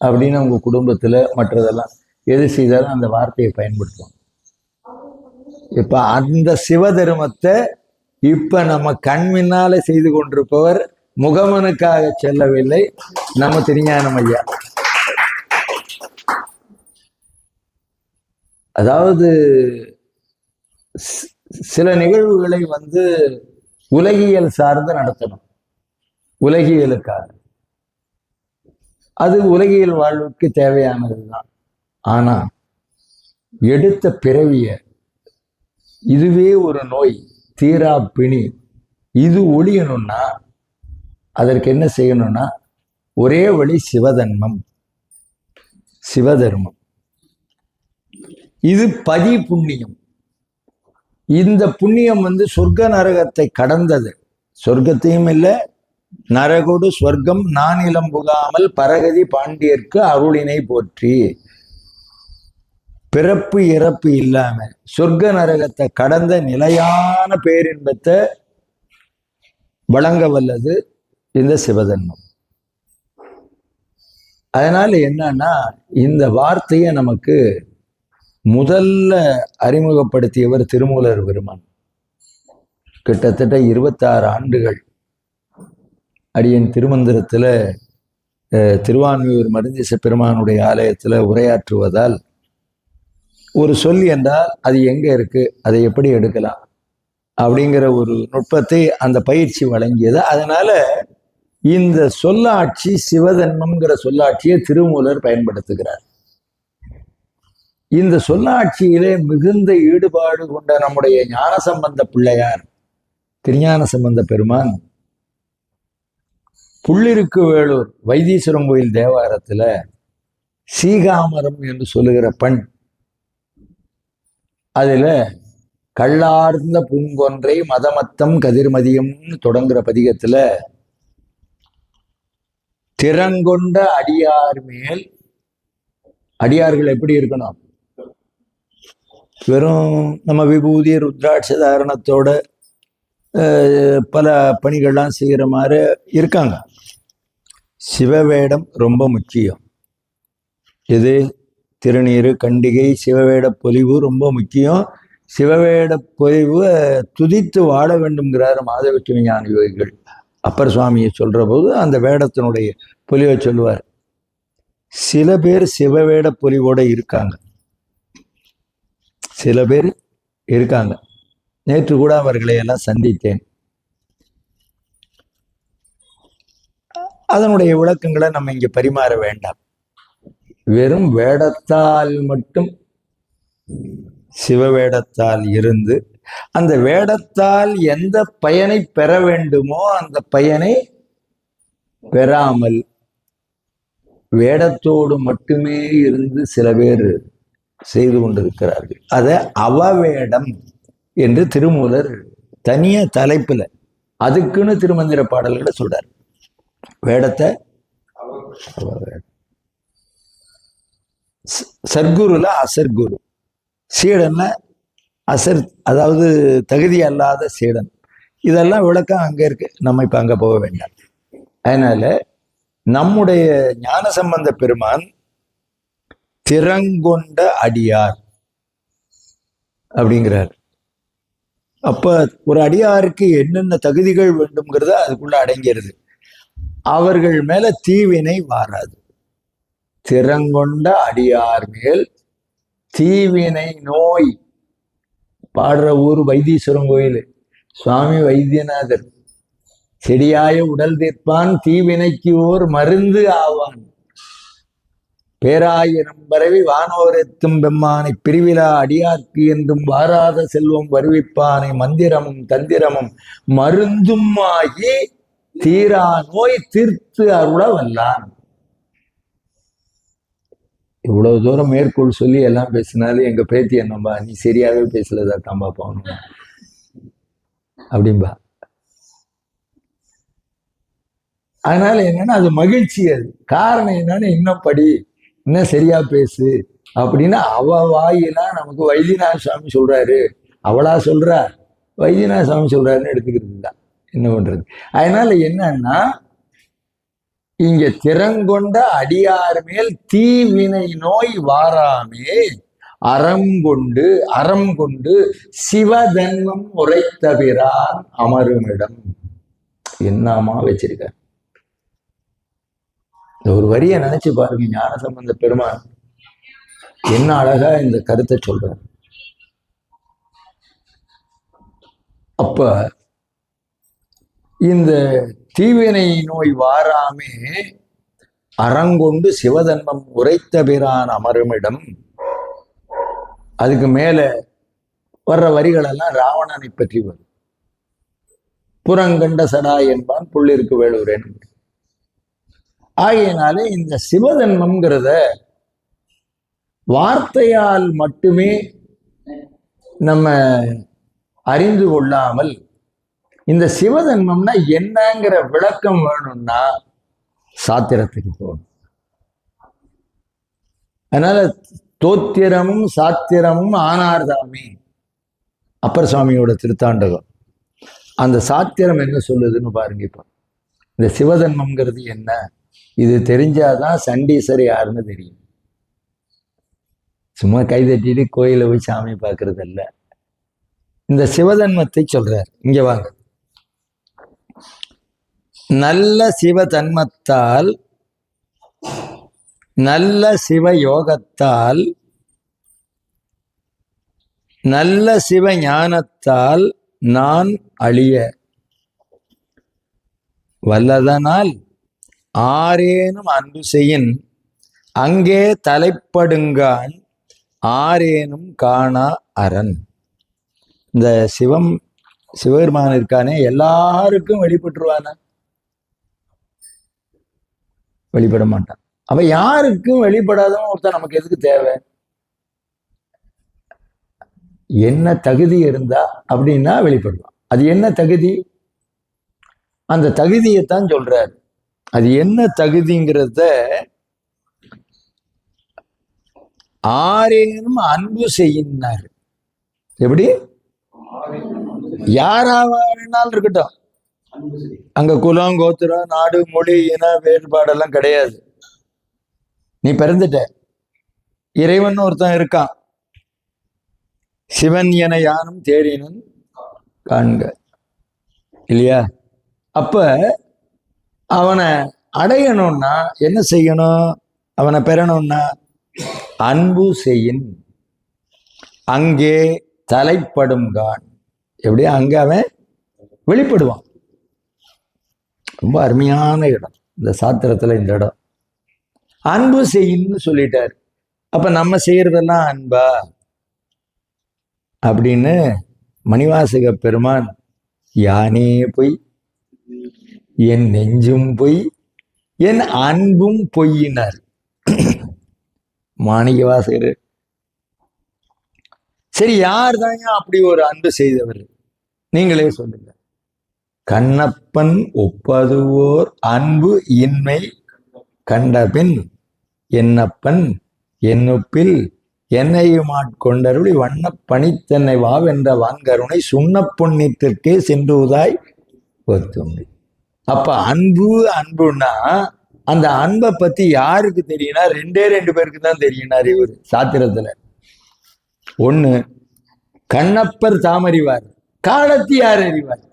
S1: அப்படின்னு அவங்க குடும்பத்துல மற்றதெல்லாம் எது செய்தாலும் அந்த வார்த்தையை பயன்படுத்துவோம். இப்ப அந்த சிவதர்மத்தை இப்ப நம்ம கண் முன்னால செய்து கொண்டிருப்பவர் முகமனுக்காக செல்லவில்லை, நம்ம திருஞானம் ஐயா. அதாவது சில நிகழ்வுகளை உலகியல் சார்ந்து நடத்தணும், உலகியலுக்காக. அது உலகியல் வாழ்வுக்கு தேவையானதுதான். ஆனா எடுத்த பிறவிய இதுவே ஒரு நோய், தீரா பிணி, இது ஒழியணும்னா அதற்கு என்ன செய்யணும்னா ஒரே வழி சிவதன்மம், சிவதர்மம். இது பதி புண்ணியம். இந்த புண்ணியம் சொர்க்க நரகத்தை கடந்தது. சொர்க்கத்தையும் இல்லை, நரகோடு சொர்க்கம் நானிலம் புகாமல் பரகதி பாண்டியர்க்கு அருளினை போற்றி. பிறப்பு இறப்பு இல்லாம சொர்க்க நரகத்தை கடந்த நிலையான பேரின்பத்தை வழங்க வல்லது இந்த சிவதன்மம். அதனால என்னன்னா இந்த வார்த்தையை நமக்கு முதல்ல அறிமுகப்படுத்தியவர் திருமூலர் பெருமான். கிட்டத்தட்ட 26 ஆண்டுகள் அடியன் திருமந்திரத்துல திருவான்மியூர் மருந்தீச பெருமானுடைய ஆலயத்துல உரையாற்றுவதால் ஒரு சொல் என்றால் அது எங்க இருக்கு, அதை எப்படி எடுக்கலாம் அப்படிங்கிற ஒரு நுட்பத்தை அந்த பயிற்சி வழங்கியது. அதனால இந்த சொல்லாட்சி சிவதன்மம்ங்கிற சொல்லாட்சியை திருமூலர் பயன்படுத்துகிறார். இந்த சொல்லாட்சியிலே மிகுந்த ஈடுபாடு கொண்ட நம்முடைய ஞானசம்பந்த பிள்ளையார் திருஞான சம்பந்த பெருமான் புள்ளிருக்கு வேளூர் வைத்தீஸ்வரம் கோயில் தேவாரத்துல சீகாமரம் என்று சொல்லுகிற பண், அதுல கள்ளார்ந்த பூங்கொன்றை மதமத்தம் கதிர்மதியம்னு தொடங்குற பதிகத்துல திறங்கொண்ட அடியார் மேல், அடியார்கள் எப்படி இருக்கணும், வெறும் நம்ம விபூதி ருத்ராட்ச தாரணத்தோட பல பணிகள்லாம் செய்கிற மாதிரி இருக்காங்க. சிவவேடம் ரொம்ப முக்கியம். இது திருநீரு கண்டிகை சிவவேட பொலிவு ரொம்ப முக்கியம். சிவவேட பொலிவு துதித்து வாழ வேண்டும்ங்கிறார் மாதவ சிவஞான யோகிகள். அப்பர் சுவாமியை சொல்ற போது அந்த வேடத்தினுடைய பொலிவை சொல்லுவார். சில பேர் சிவவேட பொலிவோட இருக்காங்க, சில பேர் இருக்காங்க. நேற்று கூட அவர்களை எல்லாம் சந்தித்தேன். அதனுடைய விளக்கங்களை நம்ம இங்க பரிமாற வேண்டாம். வெறும் வேடத்தால் மட்டும், சிவவேடத்தால் இருந்து அந்த வேடத்தால் எந்த பயனை பெற வேண்டுமோ அந்த பயனை பெறாமல் வேடத்தோடு மட்டுமே இருந்து சில பேர் செய்து கொண்டிருக்கிறார்கள். அதை அவவேடம் என்று திருமூலர் தனிய தலைப்புல அதுக்குன்னு திருமந்திர பாடல்களை சொல்றார். வேடத்தை சர்க்குருல அசர்குரு, சீடன்ல அசர், அதாவது தகுதி அல்லாத சீடன். இதெல்லாம் விளக்கம் அங்க இருக்கு, நம்ம இப்ப அங்க போக வேண்டாம். அதனால நம்முடைய ஞான சம்பந்த பெருமான் திறங்கொண்ட அடியார் அப்படிங்கிறார். அப்ப ஒரு அடியாருக்கு என்னென்ன தகுதிகள் வேண்டும்ங்கிறத அதுக்குள்ள அடங்கிறது. அவர்கள் மேல தீவினை வாராது. திறங்கொண்ட அடியார் மேல் தீவினை நோய். பாடுற ஊர் வைத்தீஸ்வரன் கோயில், சுவாமி வைத்தியநாதர். செடியாய உடல் தீர்ப்பான், தீவினைக்கு ஓர் மருந்து ஆவான். பேராயிரம் பரவி வானோரெத்தும் பெம்மானை, பிரிவிழா அடியார்க்கு என்றும் வாராத செல்வம் வருவிப்பானை, மந்திரமும் தந்திரமும் மருந்தும் ஆகி தீரா நோய் தீர்த்து அருள வல்லான். இவ்வளவு தூரம் மேற்கோள் சொல்லி எல்லாம் பேசினாலும் எங்க பேத்தி என்னம்பா, நீ சரியாவே பேசலதா தாம்பா போகணும் அப்படின்பா. அதனால என்னன்னா அது மகிழ்ச்சி. அது காரணம் என்னன்னா, இன்னும் படி, இன்னும் சரியா பேசு அப்படின்னு அவ வாயிலாம் நமக்கு வைத்தியநாத சுவாமி சொல்றாரு, அவளா சொல்றா, வைத்தியநாத சுவாமி சொல்றாருன்னு எடுத்துக்கிறது தான். என்ன பண்றது? அதனால என்னன்னா, இங்க திறங்கொண்ட அடியார் மேல் தீவினை நோய் வாராமே அறம் கொண்டு சிவதன்மம் உரைத்தபிரான் அமருமிடம். என்னமா வச்சிருக்க ஒரு வரியை நினைச்சு பாருங்க. ஞான சம்பந்த பெருமான் என்ன அழகா இந்த கருத்தை சொல்ற. அப்ப இந்த தீவினை நோய் வாராமே அறங்கொண்டு சிவதன்மம் உரைத்தபிரான் அமருமிடம். அதுக்கு மேல வர்ற வரிகள் எல்லாம் ராவணனை பற்றி வரும். புறங்கண்ட சடா என்பான் புள்ளிருக்கு வேலூரேன். ஆகையினாலே இந்த சிவதன்மம்ங்கிறத வார்த்தையால் மட்டுமே நம்ம அறிந்து கொள்ளாமல், இந்த சிவதன்மம்னா என்னங்கிற விளக்கம் வேணும்னா சாத்திரத்துக்கு போகணும். அதனால தோத்திரமும் சாத்திரமும் ஆனார்தாமே அப்பர் சுவாமியோட திருத்தாண்டகம். அந்த சாத்திரம் என்ன சொல்லுதுன்னு பாருங்க. இப்ப இந்த சிவதன்மம்ங்கிறது என்ன, இது தெரிஞ்சாதான் சண்டீசர் யாருன்னு தெரியும். சும்மா கைதட்டிட்டு கோயில போய் சாமி பார்க்கறது அல்ல. இந்த சிவதன்மத்தை சொல்றார். இங்க வாங்க. நல்ல சிவதன்மத்தால், நல்ல சிவ யோகத்தால், நல்ல சிவ ஞானத்தால் நான் அழிய வல்லதனால் ஆரேனும் அன்பு செய்யின் அங்கே தலைப்படுங்கான் ஆரேனும் காணா அரண். இந்த சிவபெருமான் இருக்கானே, எல்லாருக்கும் வெளிப்பட்டுருவானா? வெளிப்பட மாட்டான். அப்ப யாருக்கும் வெளிப்படாதவன் ஒருத்தன் நமக்கு எதுக்கு தேவை? என்ன தகுதி இருந்தா அப்படின்னா வெளிப்படுவான். அது என்ன தகுதி? அந்த தகுதியைத்தான் சொல்றாரு. அது என்ன தகுதிங்கிறத ஆரேனும் அன்பு செய்யினார். எப்படி? யாராவா வேணாலும் இருக்கட்டும், அங்க குலம் கோத்திரம் நாடு மொழி இன வேறுபாடெல்லாம் கிடையாது. நீ பிறந்துட்ட, இறைவன் ஒருத்தன் இருக்கான், சிவன் என யானும் தேடினன் காண்க, இல்லையா? அப்ப அவனை அடையணும்னா என்ன செய்யணும்? அவனை பெறணும்னா அன்பு செய்யின் அங்கே தலைப்படுங்கான். எப்படி? அங்க அவன் வெளிப்படுவான். ரொம்ப அருமையான இடம் இந்த சாத்திரத்துல. இந்த இடம் அன்பு செய்யின்னு சொல்லிட்டாரு. அப்ப நம்ம செய்யறதெல்லாம் அன்பா அப்படின்னு மணிவாசக பெருமான் யானே பொய், என் நெஞ்சும் பொய், என் அன்பும் பொய்யினார். மாணிக்க வாசகர் சரி, யார் தான் அப்படி ஒரு அன்பு செய்தவர்? நீங்களே சொல்லுங்க. கண்ணப்பன் ஒப்பதுவோர் அன்பு இன்மை கண்டபின் என்னப்பன் என்னுப்பில் என்னையும் ஆட்கொண்டருளி வண்ண பணித்தன்னை வாவென்ற வான்கருணை சுண்ண பொன்னித்திற்கே சென்றுவதாய் ஒத்துண்டு. அப்ப அன்புன்னா அந்த அன்பை பத்தி யாருக்கு தெரியும்னா ரெண்டு பேருக்கு தான் தெரியும்னார் இவர் சாத்திரத்துல. ஒண்ணு, கண்ணப்பர் தாமறிவார், காலத்தி யார் அறிவார்.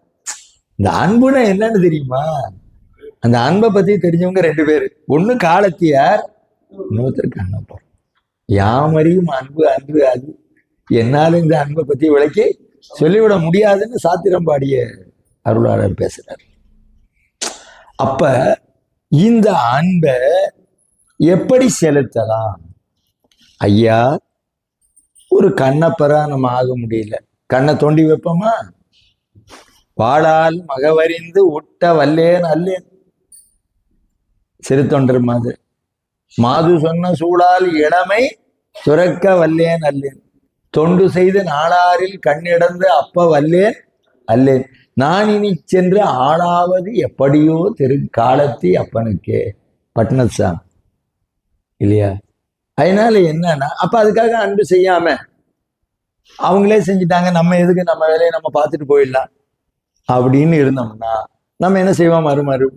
S1: இந்த அன்புனா என்னன்னு தெரியுமா? அந்த அன்பை பத்தி தெரிஞ்சவங்க ரெண்டு பேரு. ஒண்ணு காலத்தியார், இன்னொருத்தர் கண்ணப்பர். யாமறியும் அன்பு அன்பு அது என்னாலும் இந்த அன்பை பத்தி விளக்கி சொல்லிவிட முடியாதுன்னு சாத்திரம் பாடிய அருளாளர் பேசுறார். அப்ப இந்த அன்பை எப்படி செலுத்தலாம்? ஐயா, ஒரு கண்ணப்பரா நம்ம ஆக முடியல, கண்ணை தோண்டி வைப்போமா? வாழால் மகவறிந்து உட்ட வல்லேன் அல்லேன், சிறுத்தொண்டர் மாதிரி. மாது சொன்ன சூழால் இளமை துறக்க வல்லேன் அல்லேன், தொண்டு செய்து நாளாரில் கண்ணிடந்து அப்ப வல்லேன் அல்லேன், நான் இனி சென்று ஆளாவது எப்படியோ காலத்தி அப்பனுக்கே. பட்னசாமி இல்லையா? அதனால என்னன்னா, அப்ப அதுக்காக அன்பு செய்யாம அவங்களே செஞ்சுட்டாங்க, நம்ம எதுக்கு, நம்ம வேலையை நம்ம பார்த்துட்டு போயிடலாம் அப்படின்னு இருந்தோம்னா நம்ம என்ன செய்வோம்?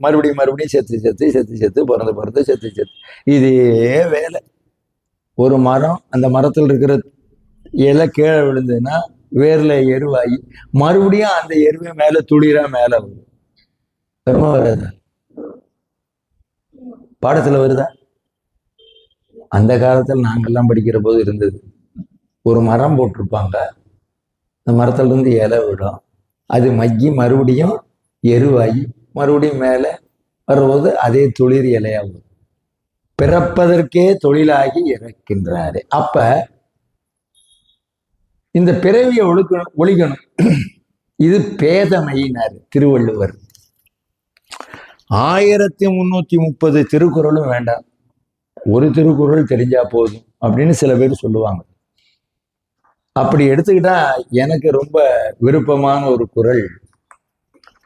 S1: மறுபடியும் செத்து பிறந்து செத்து இதே வேலை. ஒரு மரம், அந்த மரத்தில் இருக்கிற இலை கீழே விழுந்துன்னா வேர்ல எருவாகி மறுபடியும் அந்த எருவை மேல துளிரா மேல வரும். வருமா வராதா? பாடத்துல வருதா? அந்த காலத்தில் நாங்கெல்லாம் படிக்கிற போது இருந்தது. ஒரு மரம் போட்டிருப்பாங்க, அந்த மரத்துல இருந்து இலை விடும், அது மக்கி மறுபடியும் எருவாகி மறுபடியும் மேல வரும்போது அதே துளிர் இலையாகும். பிறப்பதற்கே தொழிலாகி இறக்கின்றாரு. அப்ப இந்த பிறவியை ஒழிக்கணும். இது பேதமையினார் திருவள்ளுவர். 1330 திருக்குறளும் வேண்டாம், ஒரு திருக்குறள் தெரிஞ்சா போதும் அப்படின்னு சில பேர் சொல்லுவாங்க. அப்படி எடுத்துக்கிட்டா எனக்கு ரொம்ப விருப்பமான ஒரு குறள்,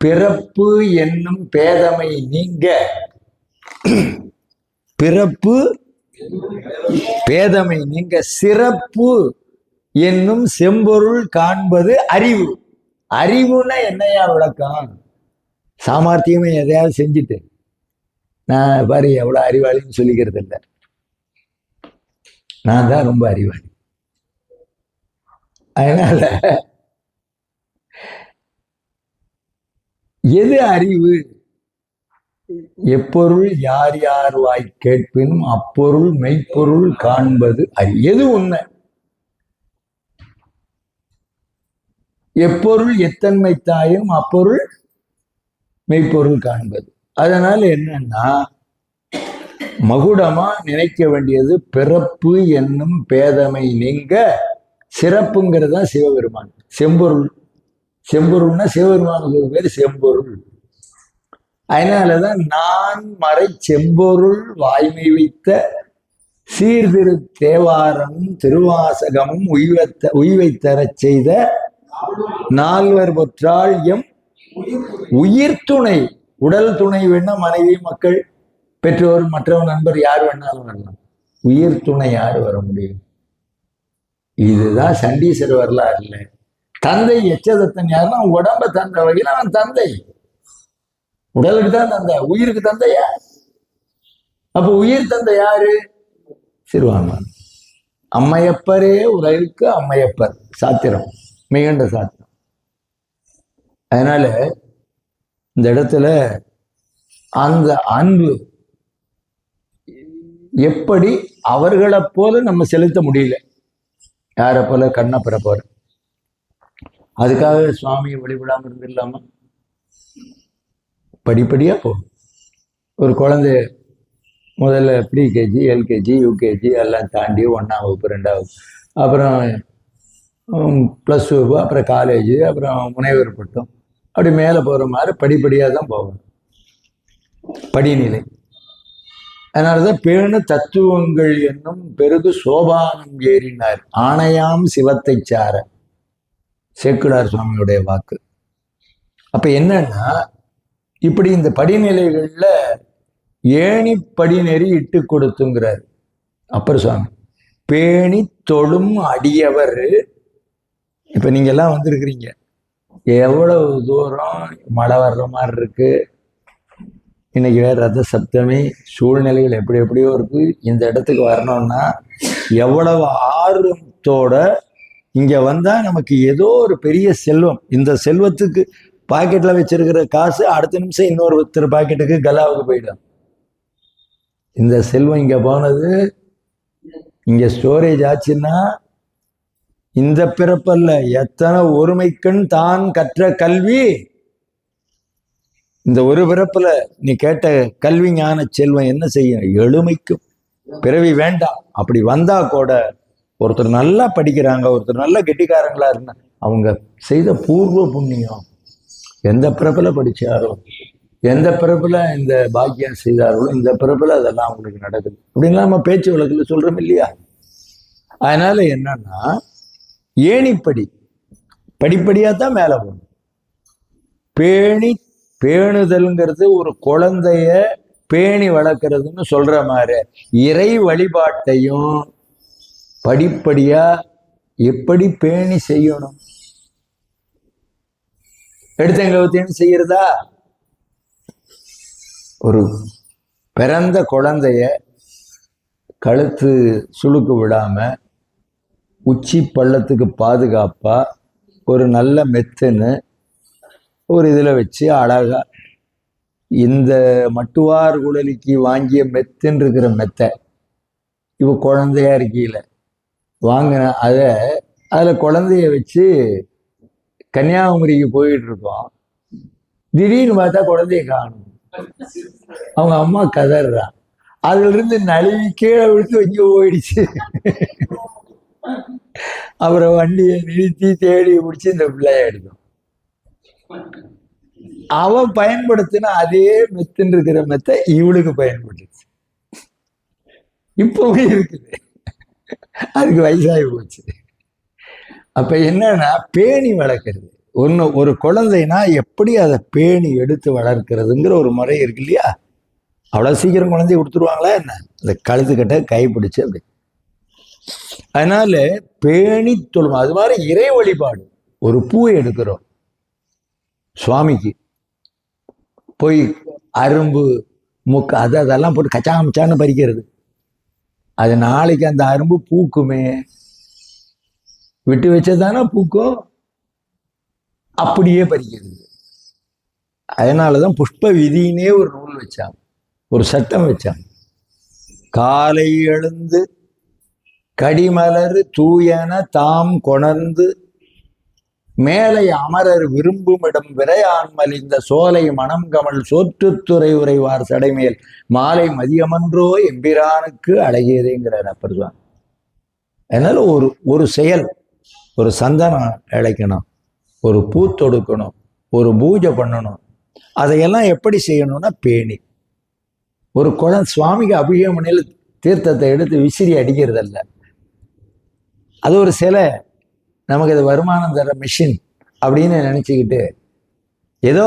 S1: பிறப்பு என்னும் பேதமை நீங்க, பிறப்பு பேதமை நீங்க சிறப்பு என்னும் செம்பொருள் காண்பது அறிவு. அறிவுன்னா என்னையா விளக்கம்? சாமர்த்தியமே எதையாவது செஞ்சுட்டு நான் பாரு எவ்வளவு அறிவாளின்னு சொல்லிக்கிறது இல்லை, நான் தான் ரொம்ப அறிவாளி. அதனால எது அறிவு? எப்பொருள் யார் யார் வாய் கேட்பினும் அப்பொருள் மெய்ப்பொருள் காண்பது அறிவு. எது உண்மை? எப்பொருள் எத்தன்மை தாயும் அப்பொருள் மெய்ப்பொருள் காண்பது. அதனால என்னன்னா, மகுடமா நினைக்க வேண்டியது பிறப்பு என்னும் பேதமை நீங்க சிறப்புங்கிறது தான் சிவபெருமான். செம்பொருள், செம்பொருள்னா சிவபெருமானுக்கு பேர் செம்பொருள். அதனாலதான் நான் மறை செம்பொருள் வாய்மை வைத்த சீர்திரு தேவாரமும் திருவாசகமும் உய்வைத்தர செய்த நால்வர் பொற்றால் எம் உயிர் துணை. உடல் துணை வேணா மனைவி, மக்கள், பெற்றோர், மற்றவர், நண்பர், யார் வேணாலும் வரலாம். உயிர் துணை யாரு வர முடியும்? இதுதான் சண்டீசர் வரலாறு இல்லை. தந்தை எச்சதத்தன் யாருன்னா உடம்ப தந்த வகையில் அவன் தந்தை. உடலுக்கு தான் தந்தை, உயிருக்கு தந்தையா? அப்ப உயிர் தந்தை யாரு? சிறுவான்மான். அம்மையப்பரே உலகிற்கு அம்மையப்பர் சாத்திரம், மிகுந்த சாத்திரம். அதனால இந்த இடத்துல அந்த அன்பு எப்படி அவர்களை போல நம்ம செலுத்த முடியல, யாரை போல? கண்ணப்பரை போல. அதுக்காக சுவாமியை வழிபடாம இருந்துடலாமா? படிப்படியா போகும். ஒரு குழந்தை முதல்ல ப்ரீகேஜி, எல்கேஜி, யூகேஜி எல்லாம் தாண்டி 1ஆம் வகுப்பு, 2ஆம் வகுப்பு, அப்புறம் +2, அப்புறம் காலேஜ், அப்புறம் முனைவர் பட்டம், அப்படி மேலே போகிற மாதிரி படிப்படியாக தான் போகணும். படிநிலை. அதனாலதான் பேணு தத்துவங்கள் என்னும் பெருது சோபானம் ஏறினார் ஆணையாம் சிவத்தை சார, சேக்குடார் சுவாமியுடைய வாக்கு. அப்ப என்னன்னா, இப்படி இந்த படிநிலைகள்ல ஏணி படிநெறி இட்டு கொடுத்துங்கிறார் அப்பர் சுவாமி. பேணி தொழும் அடியவர். இப்ப நீங்க எல்லாம் வந்திருக்கிறீங்க, எவ்வளவு தூரம் மழை வர்ற மாதிரி இருக்கு, இன்னைக்கு வேற ரத சப்தமி, சூழ்நிலைகள் எப்படி எப்படியோ இருக்கு. இந்த இடத்துக்கு வரணும்னா எவ்வளவு ஆர்வத்தோட இங்க வந்தா நமக்கு ஏதோ ஒரு பெரிய செல்வம். இந்த செல்வத்துக்கு பாக்கெட்ல வச்சிருக்கிற காசு அடுத்த நிமிஷம் இன்னொருத்தர் பாக்கெட்டுக்கு கலாவுக்கு போயிடும். இந்த செல்வம் இங்க போனது, இங்க ஸ்டோரேஜ் ஆச்சுன்னா இந்த பிறப்பல்ல, எத்தனை ஒருமைக்கண் தான் கற்ற கல்வி. இந்த ஒரு பிறப்புல நீ கேட்ட கல்வி ஞான செல்வம் என்ன செய்யும்? எளிமைக்கும். பிறவி வேண்டாம். அப்படி வந்தா கூட ஒருத்தர் நல்லா படிக்கிறாங்க, ஒருத்தர் நல்ல கெட்டிக்காரங்களா இருந்தா அவங்க செய்த பூர்வ புண்ணியம், எந்த பிறப்புல படிச்சாரோ, எந்த பிறப்புல இந்த பாக்கியம் செய்தார்களோ, இந்த பிறப்புல அதெல்லாம் அவங்களுக்கு நடக்குது. அப்படின்லாம் நம்ம பேச்சு வழக்குல சொல்றோம் இல்லையா? அதனால என்னன்னா, ஏணிப்படி படிப்படியா தான் மேல போகணும். பேணுதல்ங்கிறது ஒரு குழந்தைய பேணி வளர்க்கறதுன்னு சொல்ற மாதிரி, இறை வழிபாட்டையும் படிப்படியா எப்படி பேணி செய்யணும். எடுத்தங்கவத்தையும் செய்யறதா? ஒரு பிறந்த குழந்தைய கழுத்து சுளுக்கு விடாம உச்சி பள்ளத்துக்கு பாதுகாப்பா ஒரு நல்ல மெத்துன்னு ஒரு இதில் வச்சு அழகா, இந்த மட்டுவார் குழலிக்கு வாங்கிய மெத்துன்னு இருக்கிற மெத்தை இவ குழந்தையா இருக்கீல வாங்கின அதில் குழந்தைய வச்சு கன்னியாகுமரிக்கு போயிட்டு இருக்கோம். திடீர்னு பார்த்தா குழந்தைய காணும். அவங்க அம்மா கதறான். அதுல இருந்து நழுவி கீழே விழுத்து வைக்க போயிடுச்சு. அப்புறம் வண்டியை நிறுத்தி தேடி பிடிச்சி இந்த பிள்ளைய எடுத்தோம். அவன் பயன்படுத்தின அதே மெத்துன்னு இருக்கிற மெத்தை இவளுக்கு பயன்படுத்துச்சு. இப்பவே இருக்குது, அதுக்கு வயசாகி போச்சு. அப்ப என்னன்னா, பேணி வளர்க்கறது ஒரு குழந்தைனா எப்படி அதை பேணி எடுத்து வளர்க்கிறதுங்கிற ஒரு முறை இருக்கு இல்லையா? அவ்வளவு சீக்கிரம் குழந்தைய கொடுத்துருவாங்களா என்ன? அந்த கழுத்துக்கிட்ட கைப்பிடிச்சு அப்படி. அதனால பேணி தொழும். அது மாதிரி இறை வழிபாடு. ஒரு பூவை எடுக்கிறோம் சுவாமிக்கு, போய் அரும்பு முக்கு அதெல்லாம் போட்டு கச்சாமச்சான்னு பறிக்கிறது. அது நாளைக்கு அந்த அரும்பு பூக்குமே, விட்டு வச்சதானே பூக்கும், அப்படியே பறிக்கிறது. அதனாலதான் புஷ்ப விதினே ஒரு நூல் வச்சாங்க, ஒரு சட்டம் வச்சாங்க. காலை எழுந்து கடிமலர் தூயன தாம் கொணர்ந்து மேலை அமரர் விரும்பும் இடம் விரையான் மலிந்த சோலை மணம் கமல் சோற்றுத்துறை உரைவார் சடைமேல் மாலை மதியமன்றோ எம்பிரானுக்கு அழகியதேங்கிறார் அப்பர் சுவாமி. அதனால ஒரு செயல், ஒரு சந்தனம் இழைக்கணும், ஒரு பூ தொடுக்கணும், ஒரு பூஜை பண்ணணும். அதையெல்லாம் எப்படி செய்யணும்னா பேணி. ஒரு குழந்தை சுவாமிக்கு அபிஷேகம் பண்ணியில் தீர்த்தத்தை எடுத்து விசிறி அடிக்கிறதல்ல, அது ஒரு சிலை. நமக்கு அது வருமானம் தர மிஷின் அப்படின்னு நினச்சிக்கிட்டு ஏதோ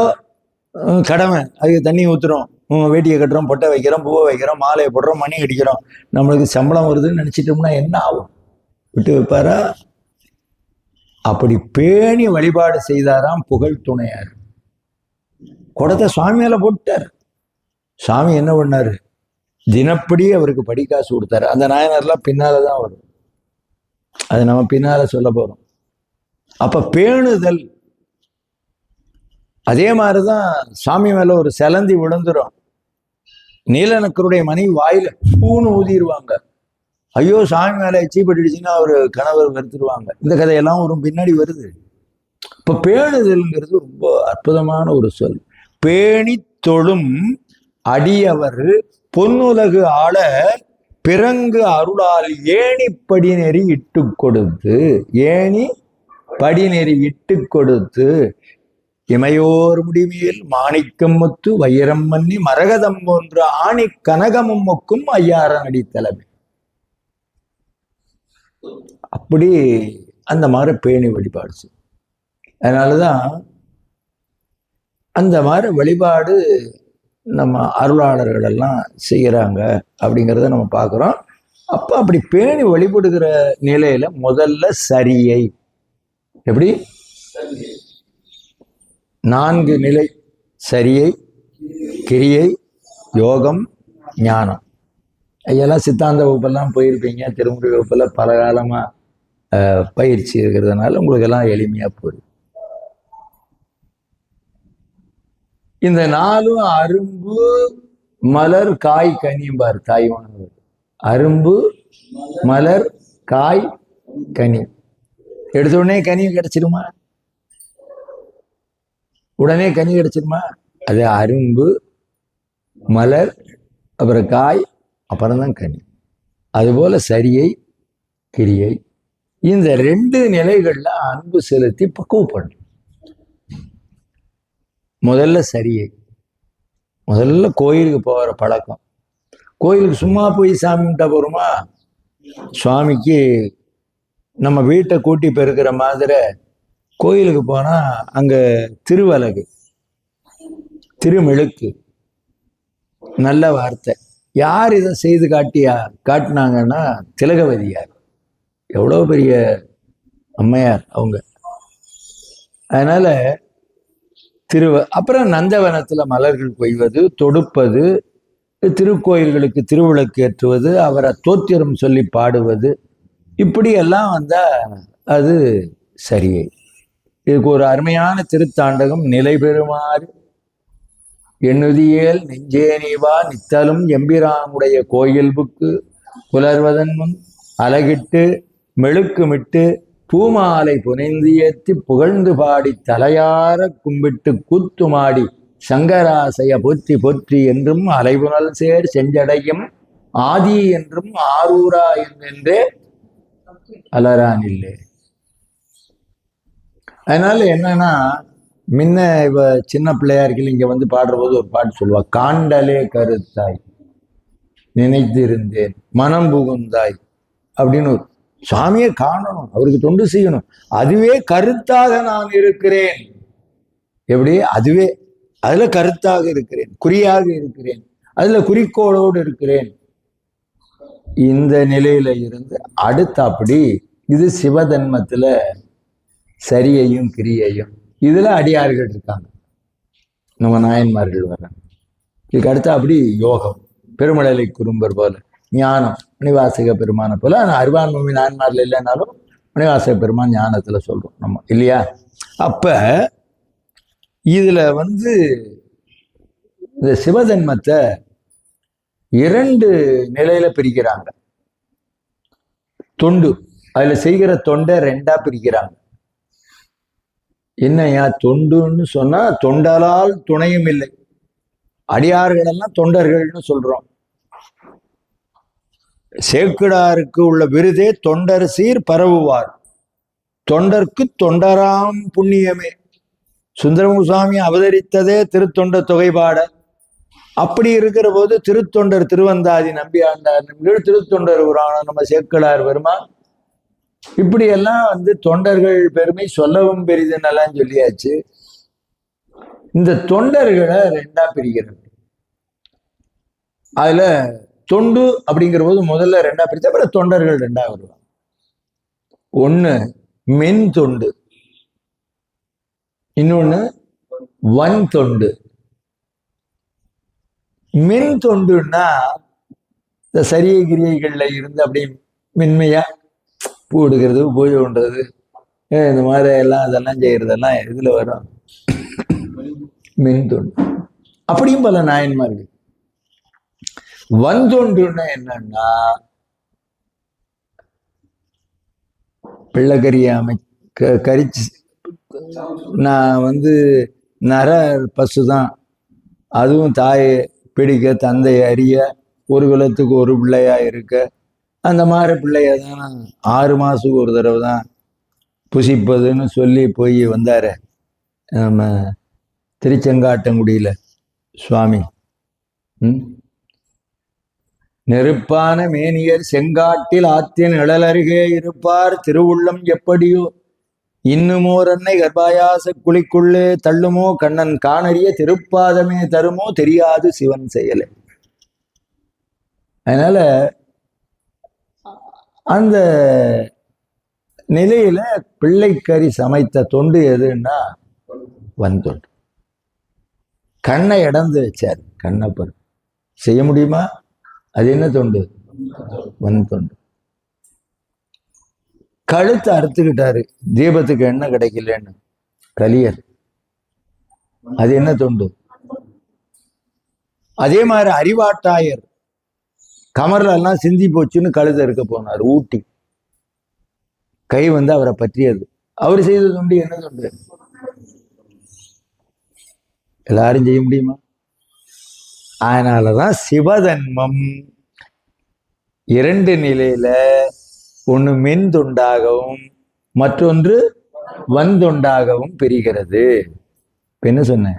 S1: கடமை, அதுக்கு தண்ணி ஊற்றுறோம், வேட்டியை கட்டுறோம், பொட்டை வைக்கிறோம், பூவை வைக்கிறோம், மாலையை போடுறோம், மணி அடிக்கிறோம், நம்மளுக்கு சம்பளம் வருதுன்னு நினச்சிட்டோம்னா என்ன ஆகும்? விட்டு வைப்பாரா? அப்படி பேணி வழிபாடு செய்தாராம் புகழ் துணையார். குடத்தை சுவாமி மேல போட்டார். சாமி என்ன பண்ணாரு? தினப்படி அவருக்கு படிக்காசு கொடுத்தாரு. அந்த நாயனர்லாம் பின்னாலதான் வரும், அது நம்ம பின்னால சொல்ல போறோம். அப்ப பேணுதல். அதே மாதிரிதான் சாமி மேல ஒரு செலந்தி விழுந்துரும், நீலநக்கருடைய மனைவி வாயில பூன்னு ஊதிடுவாங்க. ஐயோ சாமி மேல சீப்பட்டுடுச்சுன்னா அவரு கணவர் வெறுத்துருவாங்க. இந்த கதையெல்லாம் ஒரு பின்னாடி வருது. இப்ப பேணுதல்ங்கிறது ரொம்ப அற்புதமான ஒரு சொல். பேணி தொழும் அடியவர் பொன்னுலகு ஆள பிறங்கு அருளால் ஏணி படிநெறி இட்டு கொடுத்து, ஏணி படிநெறி இட்டு கொடுத்து இமையோர் முடிமேல் மாணிக்கம் முத்து வைரம் மன்னி மரகதம் போன்ற ஆணி கனகமும் மொக்கும் ஐயாரன் அடித்தலைமை. அப்படி அந்த மாதிரி பேணி வழிபாடு. அதனாலதான் அந்த மாதிரி வழிபாடு நம்ம அருளாளர்கள் எல்லாம் செய்யறாங்க அப்படிங்கிறத நம்ம பார்க்குறோம். அப்ப அப்படி பேணி வழிபடுகிற நிலையில முதல்ல சரியை, எப்படி 4 நிலை: சரியை, கிரியை, யோகம், ஞானம். ஐயெல்லாம் சித்தாந்த வகுப்பெல்லாம் போயிருப்பீங்க, திருமுறை வகுப்புல பல காலமா பயிற்சி இருக்கிறதுனால உங்களுக்கு எல்லாம் எளிமையா போயிடும். இந்த 4 அரும்பு மலர் காய் கனிம்பார் தாய்மானவர். அரும்பு மலர் காய் கனி. எடுத்த உடனே கனி கிடைச்சிருமா? உடனே கனி கிடைச்சிருமா? அது அரும்பு மலர் அப்புறம் காய் அப்புறம்தான் கனி. அதுபோல சரியை கிரியை இந்த 2 நிலைகள்ல அன்பு செலுத்தி பக்குவப்படும். முதல்ல சரியை, முதல்ல கோயிலுக்கு போகிற பழக்கம். கோயிலுக்கு சும்மா போய் சாமி கும்பிட்டா போறோமா? சுவாமிக்கு நம்ம வீட்டை கூட்டி பெருக்கிற மாதிரி கோயிலுக்கு போனா அங்க திருவலகு, திருமெழுக்கு, நல்ல வார்த்தை. யார் இதை செய்து காட்டினாங்கன்னா திலகவதியார். எவ்வளவு பெரிய அம்மையார் அவங்க. அதனால அப்புறம் நந்தவனத்துல மலர்கள் கொய்வது, தொடுப்பது, திருக்கோயில்களுக்கு திருவிளக்கு ஏற்றுவது, அவரை தோத்திரம் சொல்லி பாடுவது, இப்படி எல்லாம் வந்தா அது சரியை. இதுக்கு ஒரு அருமையான திருத்தாண்டகம் நிலை பெறுமாறு எண்ணுதியேல் நெஞ்சே நீவா நித்தலும் எம்பிரானுடைய கோயில் புக்கு புலர்வதன் முன் அலகிட்டு மெழுக்குமிட்டு பூமாலை புனைந்தியேத்தி புகழ்ந்து பாடி தலையார கும்பிட்டு கூத்துமாடி சங்கராசைய போற்றி போற்றி என்றும் அலைபுனல் சேர் செஞ்சடையும் ஆதி என்றும் ஆரூரா என்றே அலரான் இல்லை. அதனால என்னன்னா, முன்ன இவ சின்ன பிள்ளையார்கள் இங்க வந்து பாடுற போது ஒரு பாட்டு சொல்லுவா, காண்டலே கருத்தாய் நினைத்திருந்தேன் மனம் புகுந்தாய் அப்படின்னு. சுவாமியை காணணும், அவருக்கு தொண்டு செய்யணும், அதுவே கருத்தாக நான் இருக்கிறேன். எப்படி? அதுவே அதுல கருத்தாக இருக்கிறேன், குறியாக இருக்கிறேன், அதுல குறிக்கோளோடு இருக்கிறேன். இந்த நிலையில இருந்து அடுத்த அப்படி இது சிவதன்மத்துல சரியையும் கிரியையும், இதுல அடியார்கள் இருக்காங்க, நம்ம நாயன்மார்கள் வர்றாங்க. இதுக்கு அடுத்த அப்படி யோகம், பெருமழலை குறும்பர் போல, ஞானம் மணிவாசக பெருமானை போல. ஆனால் அருவான்மொழி நாயன்மார்கள் இல்லைன்னாலும் மணிவாசக பெருமான் ஞானத்துல சொல்றோம் நம்ம, இல்லையா? அப்ப இதுல வந்து இந்த சிவதன்மத்தை 2 நிலையில பிரிக்கிறாங்க. தொண்டு, அதுல செய்கிற தொண்டை 2ஆ பிரிக்கிறாங்க. என்னையா தொண்டுன்னு சொன்னா, தொண்டலால் துணையும் இல்லை. அடியார்கள் எல்லாம் தொண்டர்கள்னு சொல்றோம். சேக்கிடாருக்கு உள்ள விருதே தொண்டர் சீர் பரவுவார், தொண்டர்க்கு தொண்டராம் புண்ணியமே. சுந்தரமுசாமி அவதரித்ததே திருத்தொண்ட தொகைபாட. அப்படி இருக்கிற போது திருத்தொண்டர் திருவந்தாதி நம்பி ஆண்டார் நம்பிகள், திருத்தொண்டர் புராணம் நம்ம சேக்கிடார் பெருமான், இப்படி எல்லாம் வந்து தொண்டர்கள் பெருமை சொல்லவும் பெரிதுன்னெல்லாம் சொல்லியாச்சு. இந்த தொண்டர்களை 2ஆ பிரிக்கிறது. அதுல தொண்டு அப்படிங்கிற போது முதல்ல 2ஆ பிரிச்சு, அப்புறம் தொண்டர்கள் 2ஆ வருவாங்க. ஒண்ணு மென் தொண்டு, இன்னொன்னு வன் தொண்டு. மென் தொண்டுன்னா இந்த சரிய கிரியைகள்ல இருந்து அப்படியே மென்மையா பூ எடுக்கிறது, பூஜை பண்றது, இந்த மாதிரி எல்லாம் அதெல்லாம் செய்யறதெல்லாம் இதுல வரும், மென் தொண்டு. அப்படியும் பல நாயன்மார்கள். வந்தொண்டுன்னா என்னன்னா, பிள்ளைக்கறியை கரிச்சு, நான் வந்து நர பசுதான், அதுவும் தாயை பிடிக்க தந்தை அறிய ஒரு குலத்துக்கு ஒரு பிள்ளையா இருக்க, அந்த மாதிரி பிள்ளைய தான் 6 மாசத்துக்கு ஒரு தடவை தான் புசிப்பதுன்னு சொல்லி போய் வந்தாரு. நம்ம திருச்செங்காட்டங்குடியில் சுவாமி நெருப்பான மேனியர் செங்காட்டில் ஆத்தின் நிழலருகே இருப்பார் திருவுள்ளம் எப்படியோ இன்னுமோர் அன்னை கர்ப்பாயாச குழிக்குள்ளே தள்ளுமோ கண்ணன் காணறிய திருப்பாதமே தருமோ தெரியாது சிவன் செயலே. அதனால அந்த நிலையில பிள்ளைக்கறி சமைத்த தொண்டு எதுன்னா வந்தொண்டு. கண்ணை இடந்து வச்சார் கண்ணப்பர். செய்ய முடியுமா? அது என்ன தொண்டு? வந்தொண்டு. கழுத்தை அறுத்துக்கிட்டாரு, தீபத்துக்கு எண்ணெய் கிடைக்கலன்னு கலியர். அது என்ன தொண்டு? அதே மாதிரி அறிவாட்டாயர் கமர்ல எல்லாம் சிந்தி போச்சுன்னு கழுத்தை இருக்க போனார் ஊட்டி. கை வந்து அவரை பற்றியது. அவர் செய்த தொண்டு என்ன தொண்டு? எல்லாரும் செய்ய முடியுமா? அதனாலதான் சிவதன்மம் இரண்டு நிலையில, ஒன்று மென் தொண்டாகவும் மற்றொன்று வந்தொண்டாகவும் பிரிகிறது. என்ன சொன்ன?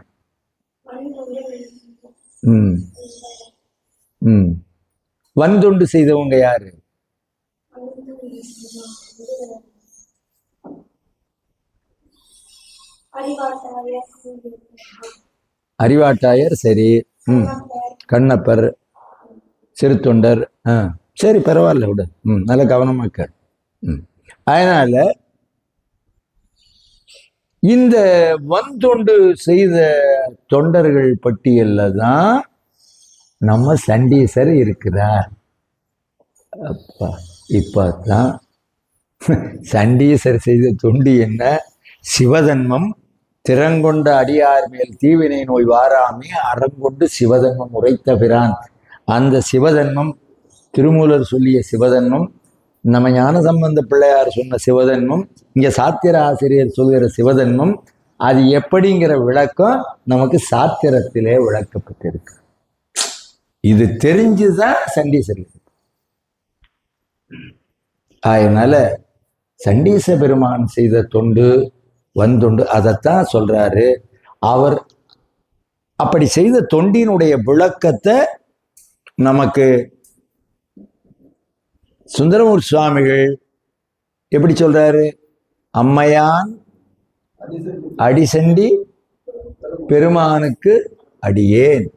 S1: வந்தொண்டு செய்தவங்க யாரு? அறிவாட்டாயர், சரி. கண்ணப்பர், சிறுத்தொண்டர், சரி பரவாயில்ல விட. நல்ல கவனமாக்க. அதனால இந்த வந்தொண்டு செய்த தொண்டர்கள் பட்டியல்ல தான் நம்ம சண்டீசர் இருக்கிறார். அப்பா, இப்பதான் சண்டீசர் செய்த தொண்டு என்ன? சிவதன்மம் திறங்கொண்ட அடியார் மேல் தீவினை நோய் வாராமே அறங்கொண்டு சிவதன்மம் உரைத்த பிரான். அந்த சிவதன்மம் திருமூலர் சொல்லிய சிவதன்மம், நம்ம ஞானசம்பந்த பிள்ளையார் சொன்ன சிவதன்மம், இங்க சாத்திர ஆசிரியர் சொல்கிற சிவதன்மம், அது எப்படிங்கிற விளக்கம் நமக்கு சாத்திரத்திலே விளக்கப்பட்டிருக்கு. இது தெரிஞ்சுதான் சண்டீசர். அதனால சண்டீச பெருமான் செய்த தொண்டு வந்தொண்டு, அதைத்தான் சொல்றாரு. அவர் அப்படி செய்த தொண்டினுடைய விளக்கத்தை நமக்கு சுந்தரமூர்த்தி சுவாமிகள் எப்படி சொல்றாரு? அம்மையான் அடிசண்டி பெருமானுக்கு அடியேன்.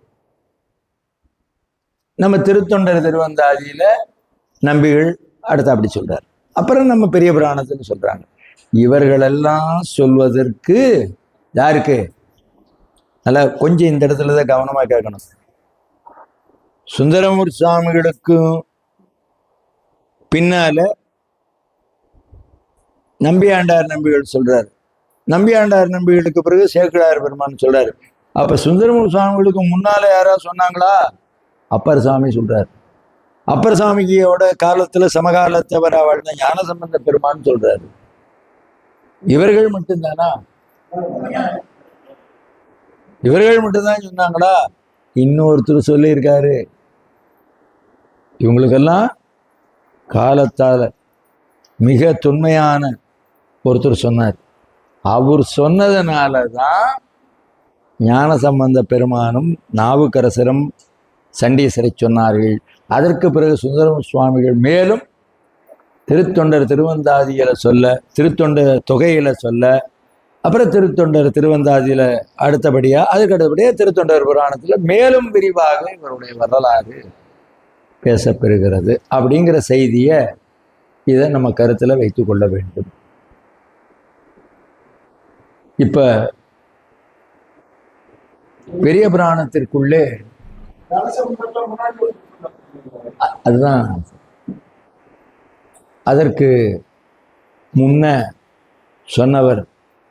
S1: நம்ம திருத்தொண்டர் திருவந்தாதியில நம்பிகள் அடுத்து அப்படி சொல்றாரு. அப்புறம் நம்ம பெரிய புராணத்தில் சொல்றாங்க. இவர்களெல்லாம் சொல்வதற்கு யாருக்கு? நல்லா கொஞ்சம் இந்த இடத்துலதான் கவனமா கேட்கணும். சுந்தரமூர்த்தி சுவாமிகளுக்கும் பின்னால நம்பியாண்டார் நம்பிகள் சொல்றாரு. நம்பியாண்டார் நம்பிகளுக்கு பிறகு சேக்கிழார் பெருமான் சொல்றாரு. அப்ப சுந்தரமூர்த்தி சுவாமிகளுக்கு முன்னால யாராவது சொன்னாங்களா? அப்பர் சாமி சொல்றாரு. அப்பர் சாமியோட காலத்துல சமகாலத்தவர வாழ்ந்த ஞானசம்பந்த பெருமான் சொல்றாரு. இவர்கள் மட்டும்தானா? இவர்கள் மட்டும்தான் சொன்னாங்களா? இன்னொருத்தர் சொல்லியிருக்காரு. இவங்களுக்கெல்லாம் காலத்தால மிக தொன்மையான ஒருத்தர் சொன்னார். அவர் சொன்னதுனாலதான் ஞானசம்பந்த பெருமானும் நாவுக்கரசரும் சண்டீசரை சொன்னார்கள். அதற்கு பிறகு சுந்தரம் சுவாமிகள் மேலும் திருத்தொண்டர் திருவந்தாதியில சொல்ல, திருத்தொண்டர் தொகையில சொல்ல, அப்புறம் திருத்தொண்டர் திருவந்தாதியில அடுத்தபடியா, அதுக்கு அடுத்தபடியா திருத்தொண்டர் புராணத்துல மேலும் விரிவாக இவருடைய வரலாறு பேசப்பெறுகிறது. அப்படிங்கிற செய்தியை இதை நம்ம கருத்துல வைத்துக் கொள்ள வேண்டும். இப்ப பெரிய புராணத்திற்குள்ளே அதுதான், அதற்கு முன்ன சொன்னவர்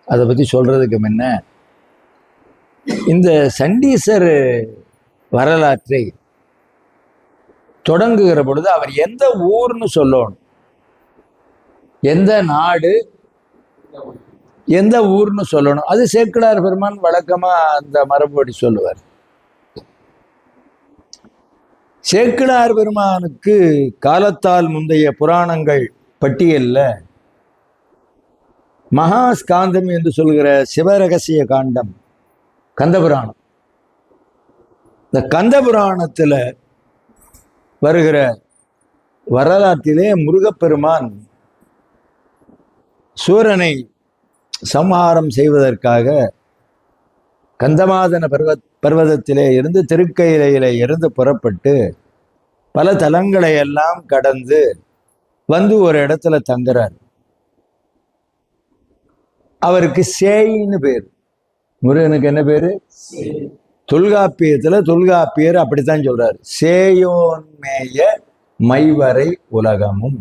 S1: அதை பத்தி சொல்றதுக்கு முன்ன இந்த சண்டீசர் வரலாற்றை தொடங்குகிற பொழுது அவர் எந்த ஊர்னு சொல்லணும், எந்த நாடு, எந்த ஊர்னு சொல்லணும். அது சேக்கிழார் பெருமான் வழக்கமா அந்த மரபுபடி சொல்லுவார். சேக்கிழார் பெருமானுக்கு காலத்தால் முந்தைய புராணங்கள் பட்டியல்ல மகாஸ்காந்தம் என்று சொல்கிற சிவரகசிய காண்டம் கந்தபுராணம். இந்த கந்தபுராணத்துல வருகிற வரலாற்றிலே முருகப்பெருமான் சூரனை சம்ஹாரம் செய்வதற்காக கந்தமாதன பர்வதத்திலே இருந்து திருக்கையிலையிலே இருந்து புறப்பட்டு பல தலங்களை எல்லாம் கடந்து வந்து ஒரு இடத்துல தங்குறார். அவருக்கு சேயின்னு பேர். முருகனுக்கு என்ன பேரு? தொல்காப்பியத்துல தொல்காப்பியர் அப்படித்தான் சொல்றாரு, சேயோன்மேய மைவரை உலகமும்.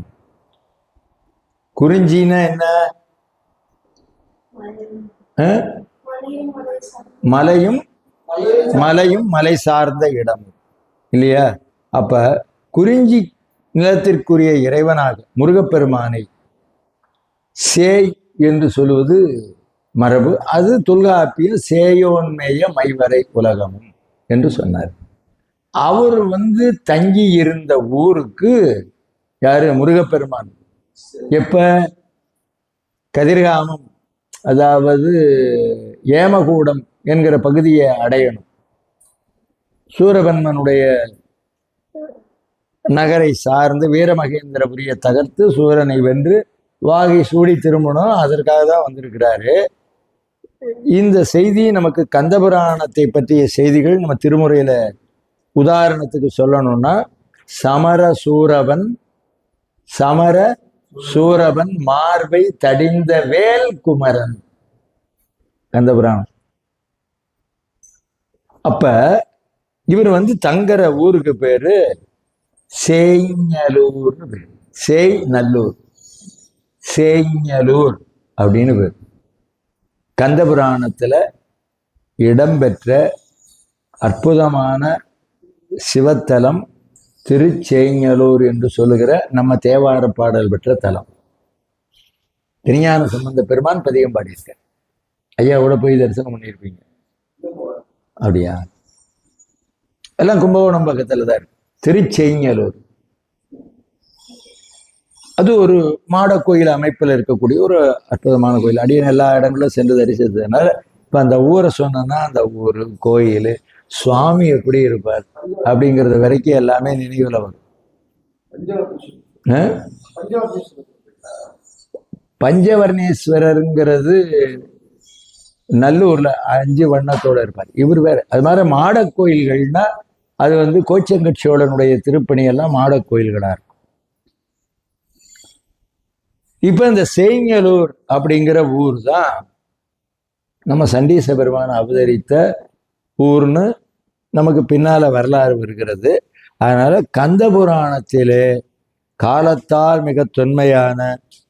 S1: குறிஞ்சின்னா என்ன? மலையும் மலையும் மலை சார்ந்த இடம் இல்லையா? அப்ப குறிஞ்சி நிலத்திற்குரிய இறைவனாக முருகப்பெருமானை சேய் என்று சொல்லுவது மரபு. அது தொல்காப்பியம் சேயோன்மேய மைவரை உலகமும் என்று சொன்னார். அவர் தங்கி இருந்த ஊருக்கு யாரு? முருகப்பெருமான். எப்ப? கதிர்காமம், அதாவது ஏமகூடம் என்கிற பகுதியை அடையணும். சூரபன்மனுடைய நகரை சார்ந்து வீரமகேந்திரபுரியை தகர்த்து சூரனை வென்று வாகை சூடி திரும்பணும். அதற்காக தான் வந்திருக்கிறாரு. இந்த செய்தி நமக்கு கந்தபுராணத்தை பற்றிய செய்திகள் நம்ம திருமுறையில உதாரணத்துக்கு சொல்லணும்னா, சமர சூரபன் மார்பை தடிந்த வேல் குமரன், கந்தபுராணம். அப்ப இவர் தங்குற ஊருக்கு பேரு சேய்ஞலூர்னு பேரு. சேய்ஞலூர் அப்படின்னு பேர். கந்தபுராணத்துல இடம்பெற்ற அற்புதமான சிவத்தலம் திருச்சேய்ஞலூர் என்று சொல்லுகிற நம்ம தேவார பாடல் பெற்ற தலம். திருஞான சம்பந்த பெருமான் பதிகம் பாடியிருக்கார். ஐயா கூட போய் தரிசனம் பண்ணியிருப்பீங்க. அப்படியா? எல்லாம் கும்பகோணம் பக்கத்துல தான் இருக்கு. திருச்சேய்ஞலூர் அது ஒரு மாட கோயில் அமைப்பில் இருக்கக்கூடிய ஒரு அற்புதமான கோயில். அடியன் எல்லா இடங்களும் சென்று தரிசித்ததுனால இப்ப அந்த ஊரை சொன்னா அந்த ஊர் கோயில் சுவாமி எப்படி இருப்பார் அப்படிங்கிறது வரைக்கும் எல்லாமே நினைவுல வரும். பஞ்சவர்ணேஸ்வரருங்கிறது நல்லூர்ல 5 வண்ணத்தோட இருப்பார். இவர் வேற. அது மாதிரி மாட கோயில்கள்னா அது கோச்சங்கட் சோழனுடைய திருப்பணி எல்லாம் மாட கோயில்களா இருக்கும். இப்ப இந்த சேய்ஞலூர் அப்படிங்கிற ஊர் தான் நம்ம சண்டீச பெருமான் அவதரித்த ஊர்னு நமக்கு பின்னால வரலாறு வருகிறது. அதனால கந்தபுராணத்திலே காலத்தால் மிக தொன்மையான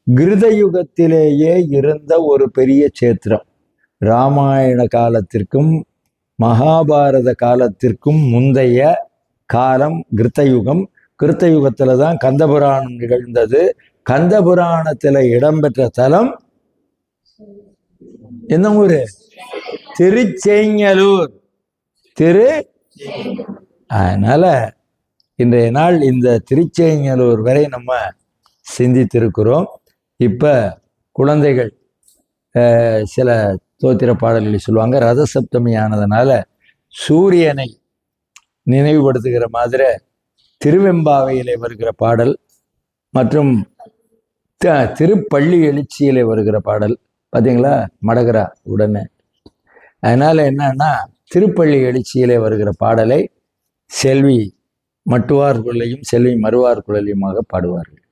S1: கிருதயுகத்திலேயே இருந்த ஒரு பெரிய சேத்திரம். ராமாயண காலத்திற்கும் மகாபாரத காலத்திற்கும் முந்தைய காலம் கிருத்தயுகம். கிருத்தயுகத்துல தான் கந்தபுராணம் நிகழ்ந்தது. கந்தபுராணத்துல இடம்பெற்ற தலம் என்ன ஊரு? திருச்சேய்ஞலூர். அதனால இன்றைய நாள் இந்த திருச்சேய்ஞலூர் வரை நம்ம சிந்தித்திருக்கிறோம். இப்ப குழந்தைகள் சில தோத்திர பாடல்களை சொல்லுவாங்க. ரதசப்தமி ஆனதுனால சூரியனை நினைவுபடுத்துகிற மாதிரி திருவெம்பாவையிலே வருகிற பாடல் மற்றும் திருப்பள்ளி எழுச்சியிலே வருகிற பாடல் பார்த்தீங்களா? மடகரா உடனே. அதனால என்னன்னா, திருப்பள்ளி எழுச்சியிலே வருகிற பாடலை செல்வி மட்டுவார் குழலையும் செல்வி மறுவார் குழலையுமாக பாடுவார்கள்.